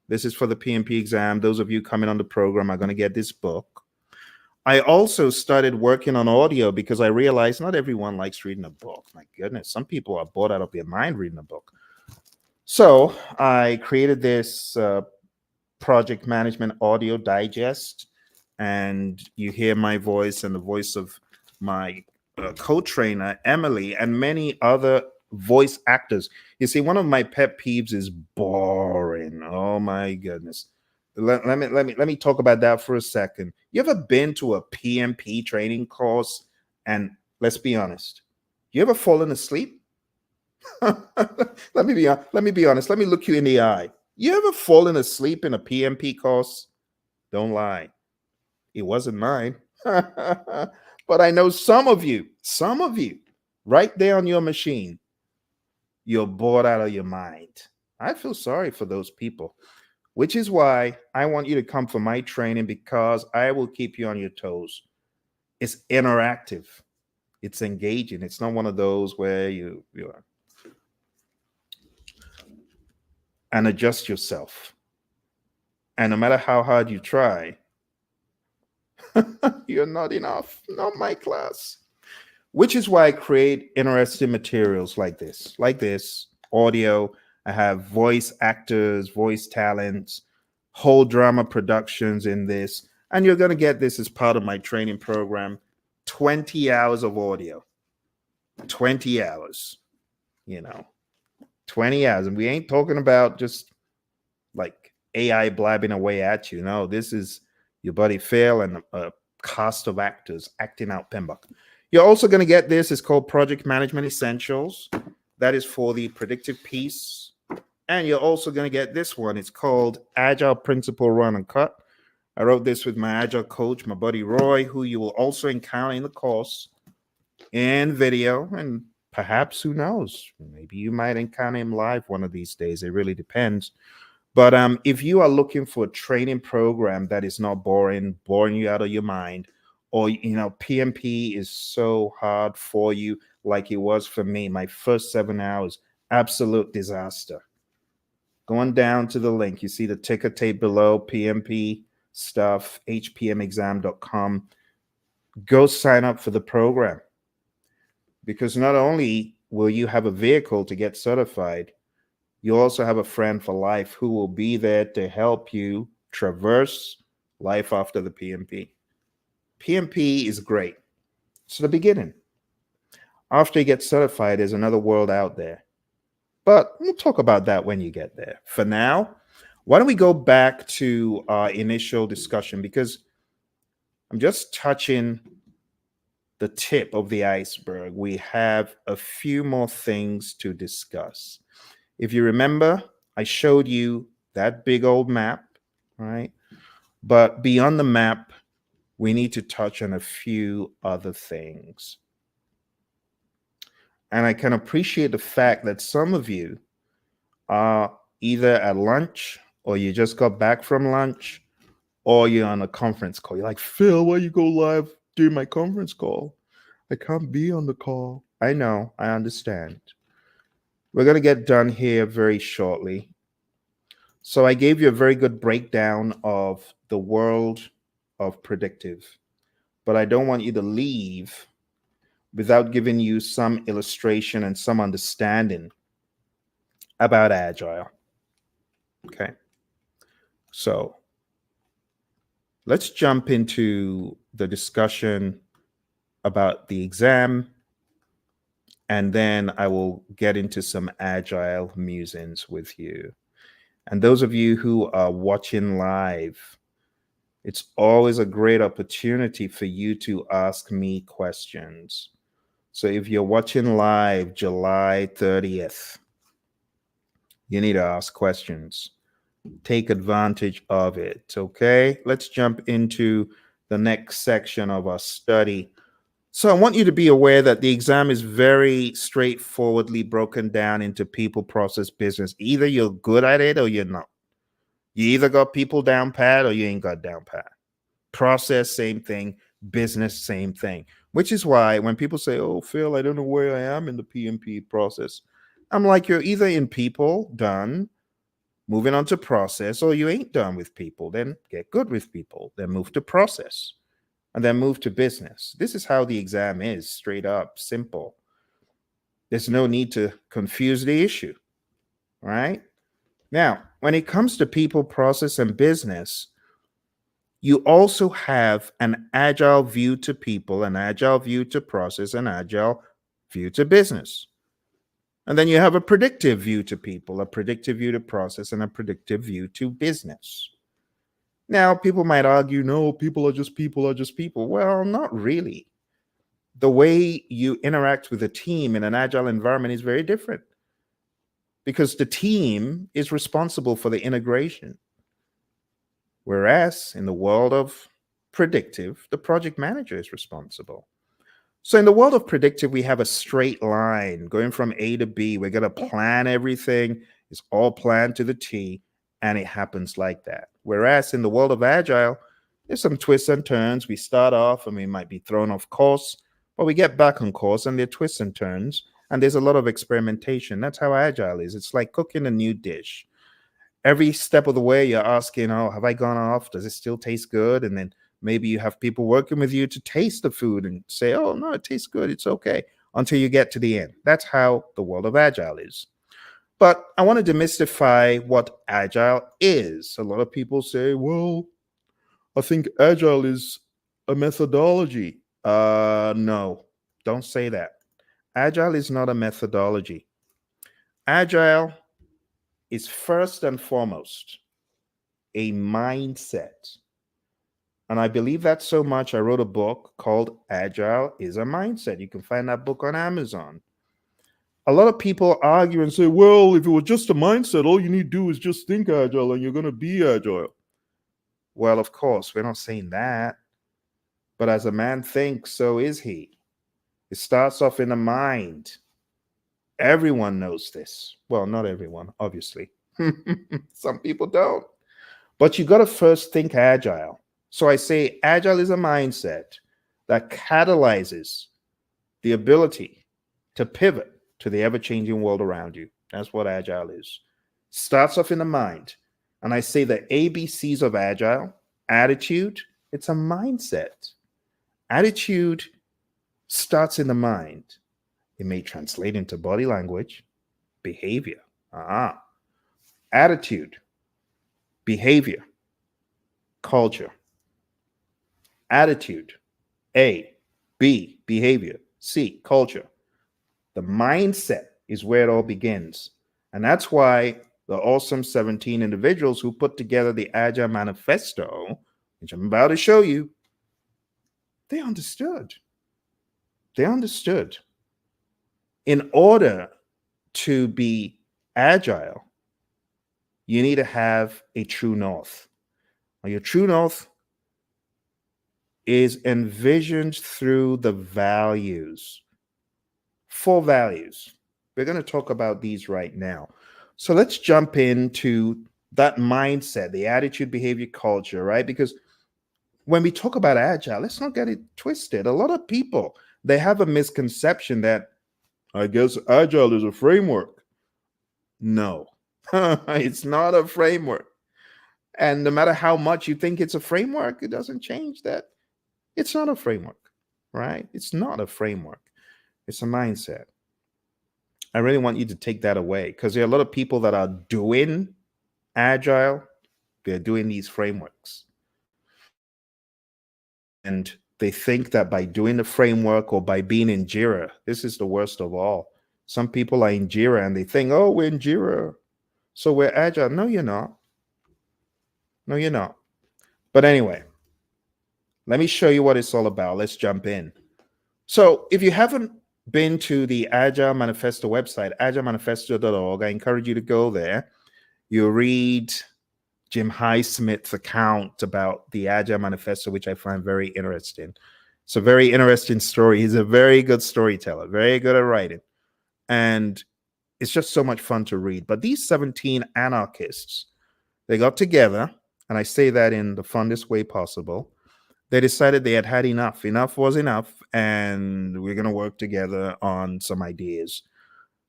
This is for the PMP exam. Those of you coming on the program are going to get this book. I also started working on audio because I realized not everyone likes reading a book. My goodness, some people are bored out of their mind reading a book. So I created this project management audio digest, and you hear my voice and the voice of my co-trainer, Emily, and many other voice actors. You see, one of my pet peeves is boring. Oh my goodness. Let me talk about that for a second. You ever been to a PMP training course and let's be honest, you ever fallen asleep? Let me be honest. Let me look you in the eye. You ever fallen asleep in a PMP course? Don't lie. It wasn't mine. But I know some of you, right there on your machine, you're bored out of your mind. I feel sorry for those people, which is why I want you to come for my training because I will keep you on your toes. It's interactive. It's engaging. It's not one of those where you are and adjust yourself. And no matter how hard you try, you're not enough. Not my class. Which is why I create interesting materials like this, audio. I have voice actors, voice talents, whole drama productions in this. And you're going to get this as part of my training program. 20 hours of audio. 20 hours. 20 hours. And we ain't talking about just like AI blabbing away at you. No, this is your buddy Phil and a cast of actors acting out PMBOK. You're also going to get this. It's called Project Management Essentials. That is for the predictive piece. And you're also going to get this one. It's called Agile Principle Run and Cut. I wrote this with my Agile coach, my buddy Roy, who you will also encounter in the course in video. And perhaps, who knows, maybe you might encounter him live one of these days. It really depends. But if you are looking for a training program that is not boring you out of your mind, or PMP is so hard for you like it was for me, my first 7 hours, absolute disaster. Going down to the link, you see the ticker tape below, PMP stuff, hpmexam.com. Go sign up for the program, because not only will you have a vehicle to get certified, you also have a friend for life who will be there to help you traverse life after the PMP. PMP is great. It's the beginning. After you get certified, there's another world out there. But we'll talk about that when you get there. For now, why don't we go back to our initial discussion, because I'm just touching the tip of the iceberg. We have a few more things to discuss. If you remember, I showed you that big old map, right? But beyond the map, we need to touch on a few other things. And I can appreciate the fact that some of you are either at lunch, or you just got back from lunch, or you're on a conference call. You're like, Phil, why you go live during my conference call? I can't be on the call. I know, I understand. We're going to get done here very shortly. So I gave you a very good breakdown of the world of predictive, but I don't want you to leave without giving you some illustration and some understanding about agile. Okay. So let's jump into the discussion about the exam, and then I will get into some agile musings with you. And those of you who are watching live, it's always a great opportunity for you to ask me questions. So if you're watching live July 30th, you need to ask questions. Take advantage of it, okay? Let's jump into the next section of our study. So I want you to be aware that the exam is very straightforwardly broken down into people, process, business. Either you're good at it or you're not. You either got people down pat or you ain't got down pat. Process, same thing. Business, same thing. Which is why when people say, oh, Phil, I don't know where I am in the PMP process, I'm like, you're either in people, done, moving on to process, or you ain't done with people. Then get good with people, then move to process, and then move to business. This is how the exam is, straight up, simple. There's no need to confuse the issue, right? Now, when it comes to people, process, and business, you also have an agile view to people, an agile view to process, an agile view to business. And then you have a predictive view to people, a predictive view to process, and a predictive view to business. Now, people might argue, no, people are just people are just people. Well, not really. The way you interact with a team in an agile environment is very different, because the team is responsible for the integration. Whereas in the world of predictive, the project manager is responsible. So in the world of predictive, we have a straight line going from A to B. We're going to plan everything. It's all planned to the T, and it happens like that. Whereas in the world of agile, there's some twists and turns. We start off and we might be thrown off course, but we get back on course, and there are twists and turns, and there's a lot of experimentation. That's how agile is. It's like cooking a new dish. Every step of the way, you're asking, oh, have I gone off? Does it still taste good? And then maybe you have people working with you to taste the food and say, oh, no, it tastes good. It's okay, until you get to the end. That's how the world of agile is. But I want to demystify what agile is. A lot of people say, well, I think agile is a methodology. No, don't say that. Agile is not a methodology. Agile is first and foremost a mindset. And I believe that so much, I wrote a book called Agile is a Mindset. You can find that book on Amazon. A lot of people argue and say, well, if it was just a mindset, all you need to do is just think agile and you're going to be agile. Well, of course, we're not saying that. But as a man thinks, so is he. It starts off in the mind. Everyone knows this. Well, not everyone, obviously. Some people don't. But you got to first think agile. So I say agile is a mindset that catalyzes the ability to pivot to the ever-changing world around you. That's what agile is. Starts off in the mind. And I say the ABCs of agile: attitude, it's a mindset. Attitude starts in the mind. It may translate into body language, behavior. Attitude, behavior, culture. Attitude, A, B, behavior, C, culture. The mindset is where it all begins. And that's why the awesome 17 individuals who put together the Agile Manifesto, which I'm about to show you, they understood. They understood. In order to be agile, you need to have a true north. Now, your true north is envisioned through the values. 4 values. We're going to talk about these right now. So let's jump into that mindset, the attitude, behavior, culture, right? Because when we talk about agile, let's not get it twisted. A lot of people, they have a misconception that, I guess agile is a framework. No, it's not a framework. And no matter how much you think it's a framework, it doesn't change that. It's not a framework, right? It's not a framework. It's a mindset. I really want you to take that away, because there are a lot of people that are doing agile. They're doing these frameworks. And they think that by doing the framework or by being in Jira, this is the worst of all. Some people are in Jira and they think, oh, we're in Jira, so we're agile. No, you're not. No, you're not. But anyway, let me show you what it's all about. Let's jump in. So if you haven't been to the Agile Manifesto website, agilemanifesto.org, I encourage you to go there. You'll read Jim Highsmith's account about the Agile Manifesto, which I find very interesting. It's a very interesting story. He's a very good storyteller, very good at writing. And it's just so much fun to read. But these 17 anarchists, they got together, and I say that in the funnest way possible. They decided they had had enough. Enough was enough, and we're going to work together on some ideas,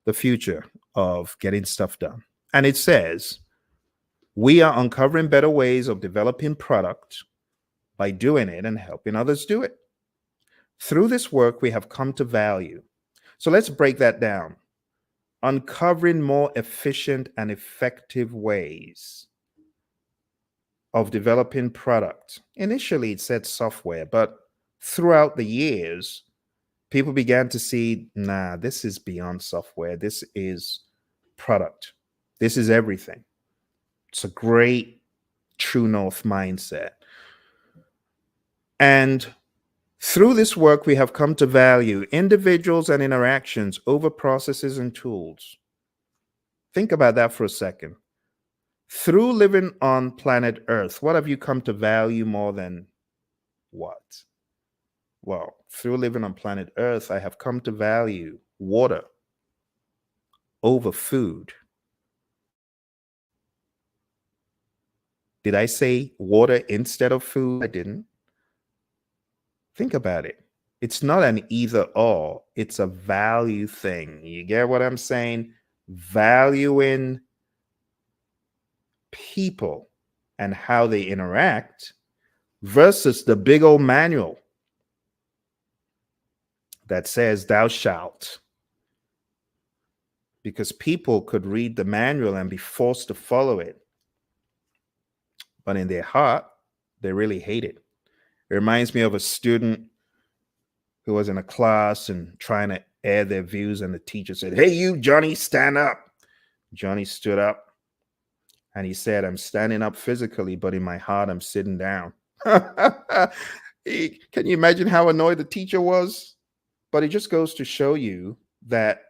the future of getting stuff done. And it says, we are uncovering better ways of developing product by doing it and helping others do it. Through this work, we have come to value. So let's break that down. Uncovering more efficient and effective ways of developing product. Initially, it said software, but throughout the years, people began to see, nah, this is beyond software. This is product. This is everything. It's a great true north mindset. And through this work, we have come to value individuals and interactions over processes and tools. Think about that for a second. Through living on planet Earth, what have you come to value more than what? Well, through living on planet Earth, I have come to value water over food. Did I say water instead of food? I didn't. Think about it. It's not an either or, it's a value thing. You get what I'm saying? Valuing people and how they interact versus the big old manual that says thou shalt. Because people could read the manual and be forced to follow it, but in their heart, they really hate it. It reminds me of a student who was in a class and trying to air their views, and the teacher said, hey, you, Johnny, stand up. Johnny stood up and he said, I'm standing up physically, but in my heart, I'm sitting down. Can you imagine how annoyed the teacher was? But it just goes to show you that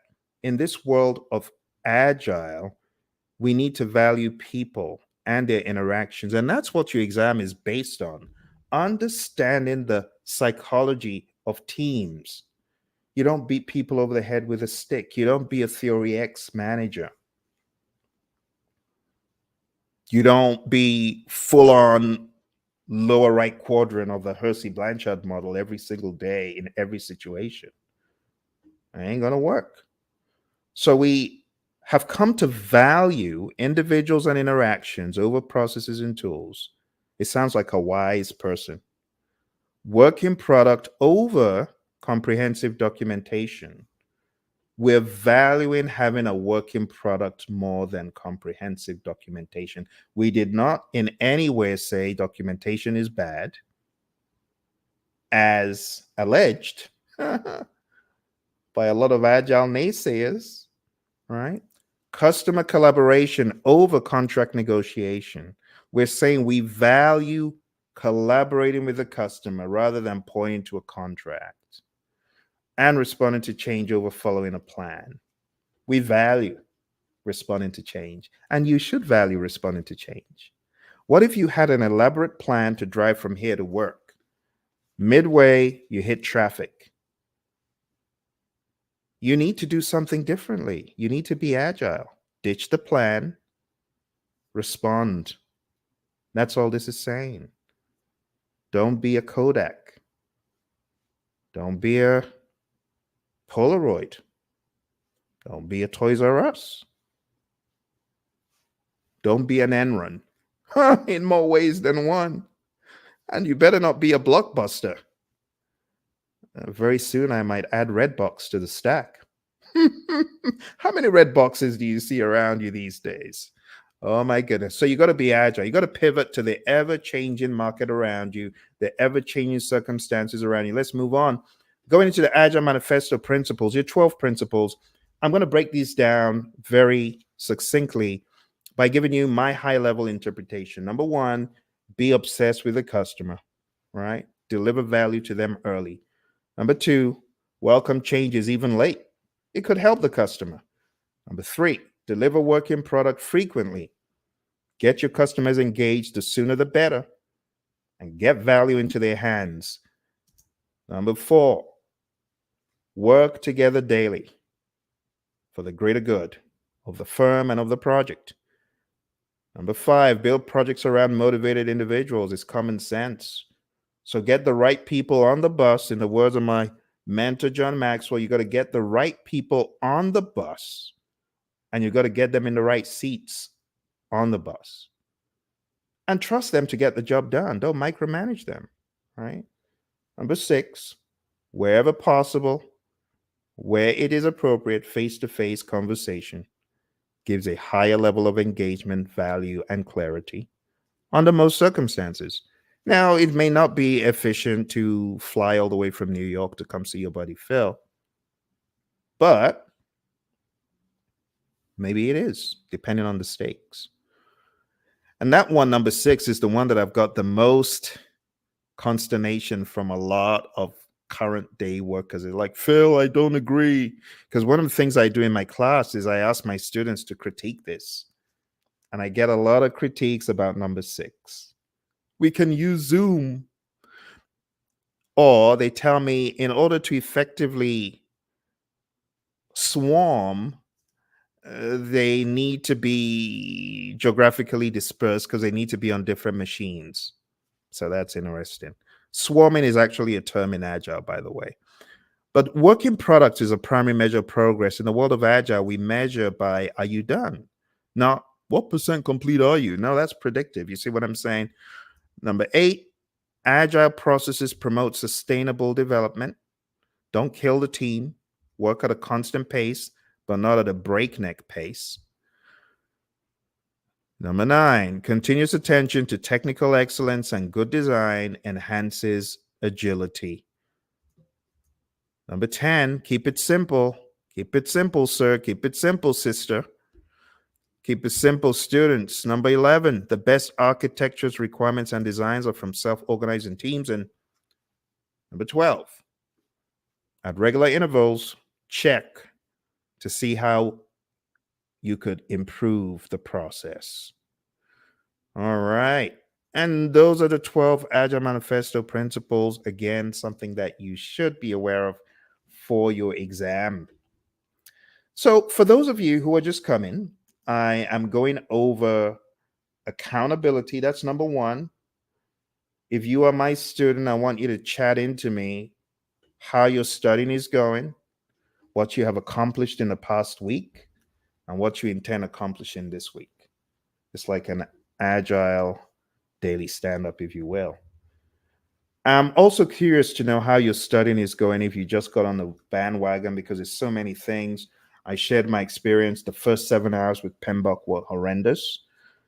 in this world of agile, we need to value people and their interactions. And that's what your exam is based on. Understanding the psychology of teams. You don't beat people over the head with a stick. You don't be a Theory X manager. You don't be full on lower right quadrant of the Hersey Blanchard model every single day in every situation. It ain't going to work. So we have come to value individuals and interactions over processes and tools. It sounds like a wise person. Working product over comprehensive documentation. We're valuing having a working product more than comprehensive documentation. We did not in any way say documentation is bad, as alleged by a lot of agile naysayers, right? Customer collaboration over contract negotiation. We're saying we value collaborating with the customer rather than pointing to a contract, and responding to change over following a plan. We value responding to change, and you should value responding to change. What if you had an elaborate plan to drive from here to work? Midway, you hit traffic. You need to do something differently. You need to be agile. Ditch the plan, respond. That's all this is saying. Don't be a Kodak. Don't be a Polaroid. Don't be a Toys R Us. Don't be an Enron. In more ways than one. And you better not be a Blockbuster. Very soon I might add Redbox to the stack. How many red boxes do you see around you these days? Oh my goodness. So you got to be agile. You got to pivot to the ever changing market around you, the ever changing circumstances around you. Let's move on. Going into the Agile Manifesto principles, your 12 principles. I'm going to break these down very succinctly by giving you my high level interpretation. Number one, be obsessed with the customer, right? Deliver value to them early. Number two, welcome changes even late. It could help the customer. Number three, deliver working product frequently. Get your customers engaged, the sooner the better, and get value into their hands. Number four, work together daily for the greater good of the firm and of the project. Number five, build projects around motivated individuals. It's common sense. So get the right people on the bus. In the words of my mentor, John Maxwell, you got to get the right people on the bus, and you got to get them in the right seats on the bus. And trust them to get the job done. Don't micromanage them, right? Number six, wherever possible, where it is appropriate, face-to-face conversation gives a higher level of engagement, value, and clarity under most circumstances. Now, it may not be efficient to fly all the way from New York to come see your buddy Phil, but maybe it is, depending on the stakes. And that one, number six, is the one that I've got the most consternation from a lot of current day workers. They're like, Phil, I don't agree. Because one of the things I do in my class is I ask my students to critique this. And I get a lot of critiques about number six. We can use Zoom. Or they tell me in order to effectively swarm, they need to be geographically dispersed because they need to be on different machines. So that's interesting. Swarming is actually a term in Agile, by the way. But working product is a primary measure of progress. In the world of Agile, we measure by, are you done? Not what percent complete are you? No, that's predictive. You see what I'm saying? Number 8, Agile processes promote sustainable development. Don't kill the team. Work at a constant pace, but not at a breakneck pace. Number 9, continuous attention to technical excellence and good design enhances agility. Number 10, keep it simple. Keep it simple, sir. Keep it simple, sister. Keep it simple, students. Number 11, the best architectures, requirements, and designs are from self-organizing teams. And number 12, at regular intervals, check to see how you could improve the process. All right. And those are the 12 Agile Manifesto principles. Again, something that you should be aware of for your exam. So for those of you who are just coming, I am going over accountability. That's number 1. If you are my student, I want you to chat into me how your studying is going, what you have accomplished in the past week. and what you intend accomplishing this week. It's like an agile daily stand up, if you will. I'm also curious to know how your studying is going if you just got on the bandwagon because there's so many things. I shared my experience. The first 7 hours with PMBOK were horrendous.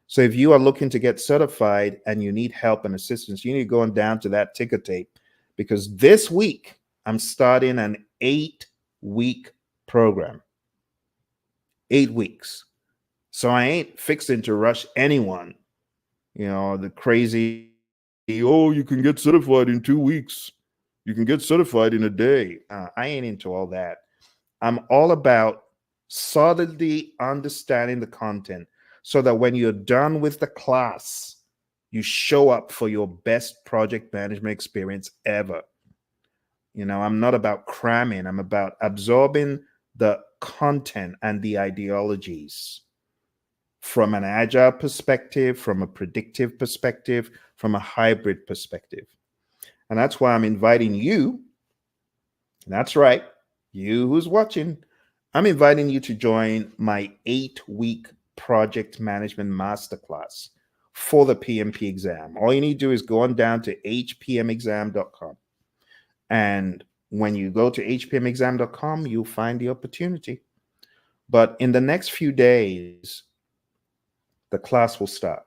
So if you are looking to get certified and you need help and assistance, you need to go on down to that ticker tape because this week I'm starting an 8-week program. 8 weeks. So I ain't fixing to rush anyone. The crazy, oh, you can get certified in 2 weeks. You can get certified in a day. I ain't into all that. I'm all about solidly understanding the content so that when you're done with the class, you show up for your best project management experience ever. I'm not about cramming, I'm about absorbing the content and the ideologies from an agile perspective, from a predictive perspective, from a hybrid perspective. And that's why I'm inviting you, that's right, you who's watching, I'm inviting you to join my 8-week project management masterclass for the PMP exam. All you need to do is go on down to hpmexam.com. And when you go to hpmexam.com, you'll find the opportunity. But in the next few days, the class will start.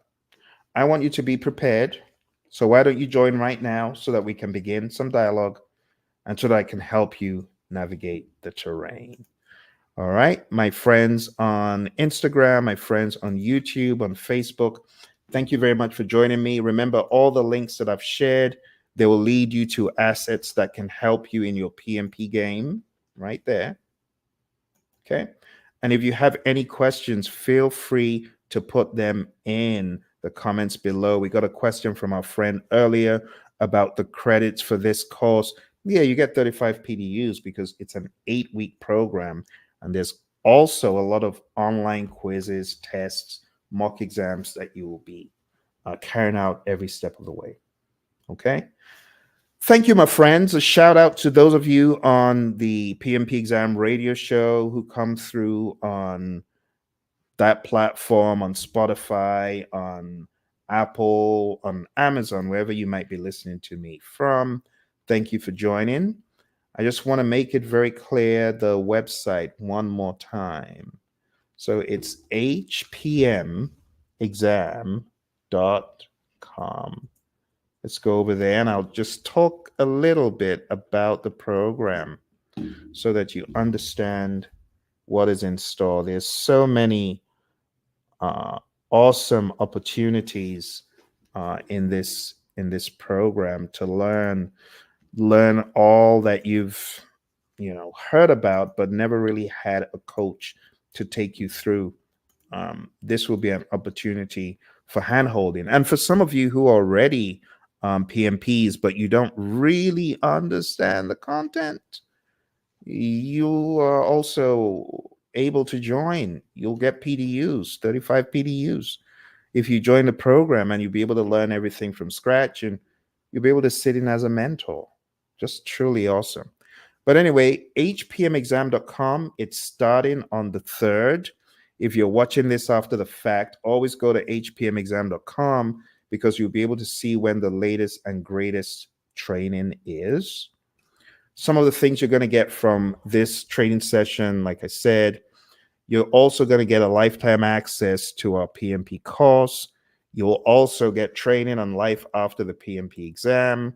I want you to be prepared. So why don't you join right now so that we can begin some dialogue and so that I can help you navigate the terrain. All right, my friends on Instagram, my friends on YouTube, on Facebook, thank you very much for joining me. Remember, all the links that I've shared, they will lead you to assets that can help you in your PMP game right there. Okay. And if you have any questions, feel free to put them in the comments below. We got a question from our friend earlier about the credits for this course. Yeah, you get 35 PDUs because it's an 8-week program. And there's also a lot of online quizzes, tests, mock exams that you will be carrying out every step of the way. Okay. Thank you, my friends. A shout out to those of you on the PMP exam radio show who come through on that platform, on Spotify, on Apple, on Amazon, wherever you might be listening to me from. Thank you for joining. I just want to make it very clear the website one more time. So it's hpmexam.com. Let's go over there and I'll just talk a little bit about the program so that you understand what is in store. There's so many awesome opportunities in this program to learn all that you've heard about but never really had a coach to take you through. This will be an opportunity for handholding, and for some of you who are already PMPs but you don't really understand the content, you are also able to join. You'll get PDUs, 35 PDUs. If you join the program, and you'll be able to learn everything from scratch, and you'll be able to sit in as a mentor. Just truly awesome. But anyway, hpmexam.com, it's starting on the 3rd. If you're watching this after the fact, always go to hpmexam.com because you'll be able to see when the latest and greatest training is. Some of the things you're going to get from this training session, like I said, you're also going to get a lifetime access to our PMP course. You'll also get training on life after the PMP exam.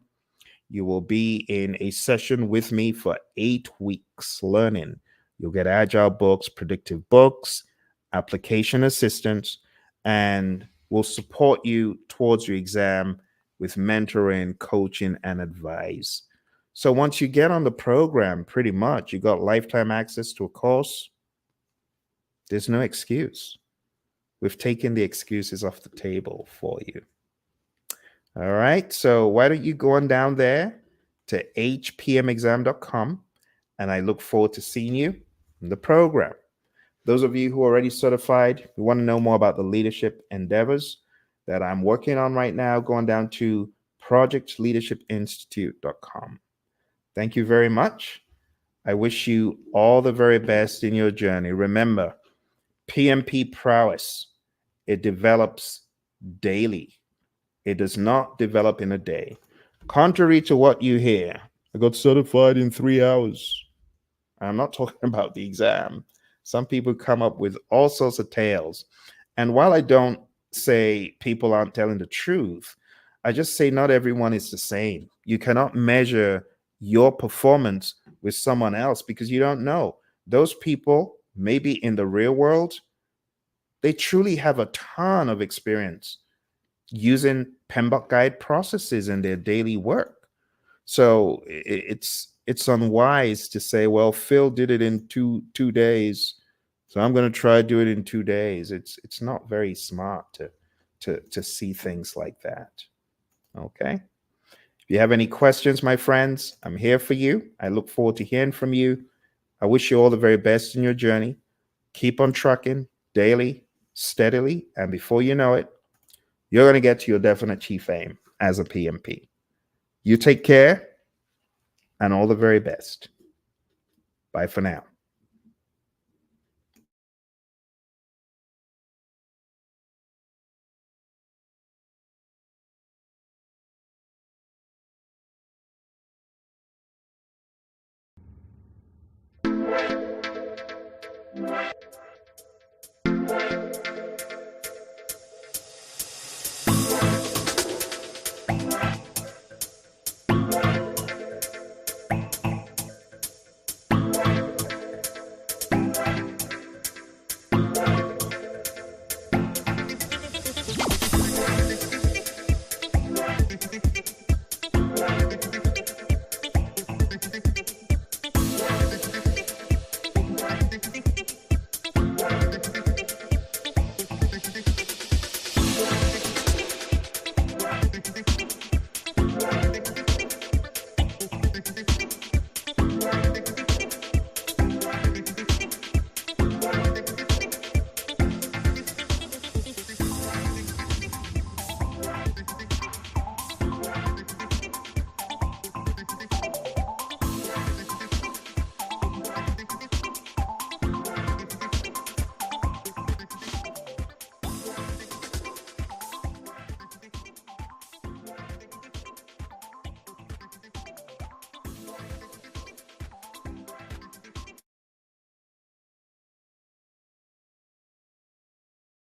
You will be in a session with me for 8 weeks learning. You'll get agile books, predictive books, application assistance, and we'll support you towards your exam with mentoring, coaching, and advice. So once you get on the program, pretty much you got lifetime access to a course. There's no excuse. We've taken the excuses off the table for you. All right. So why don't you go on down there to hpmexam.com, and I look forward to seeing you in the program. Those of you who are already certified, who want to know more about the leadership endeavors that I'm working on right now, going down to projectleadershipinstitute.com. Thank you very much. I wish you all the very best in your journey. Remember, PMP prowess, it develops daily. It does not develop in a day. Contrary to what you hear, I got certified in 3 hours. I'm not talking about the exam. Some people come up with all sorts of tales. And while I don't say people aren't telling the truth, I just say not everyone is the same. You cannot measure your performance with someone else because you don't know. Those people, maybe in the real world, they truly have a ton of experience using PMBOK guide processes in their daily work. So it's unwise to say, well, Phil did it in two days, so I'm going to try to do it in 2 days. It's not very smart to see things like that. Okay. If you have any questions, my friends, I'm here for you. I look forward to hearing from you. I wish you all the very best in your journey. Keep on trucking daily, steadily, and before you know it, you're going to get to your definite chief aim as a PMP. You take care and all the very best. Bye for now.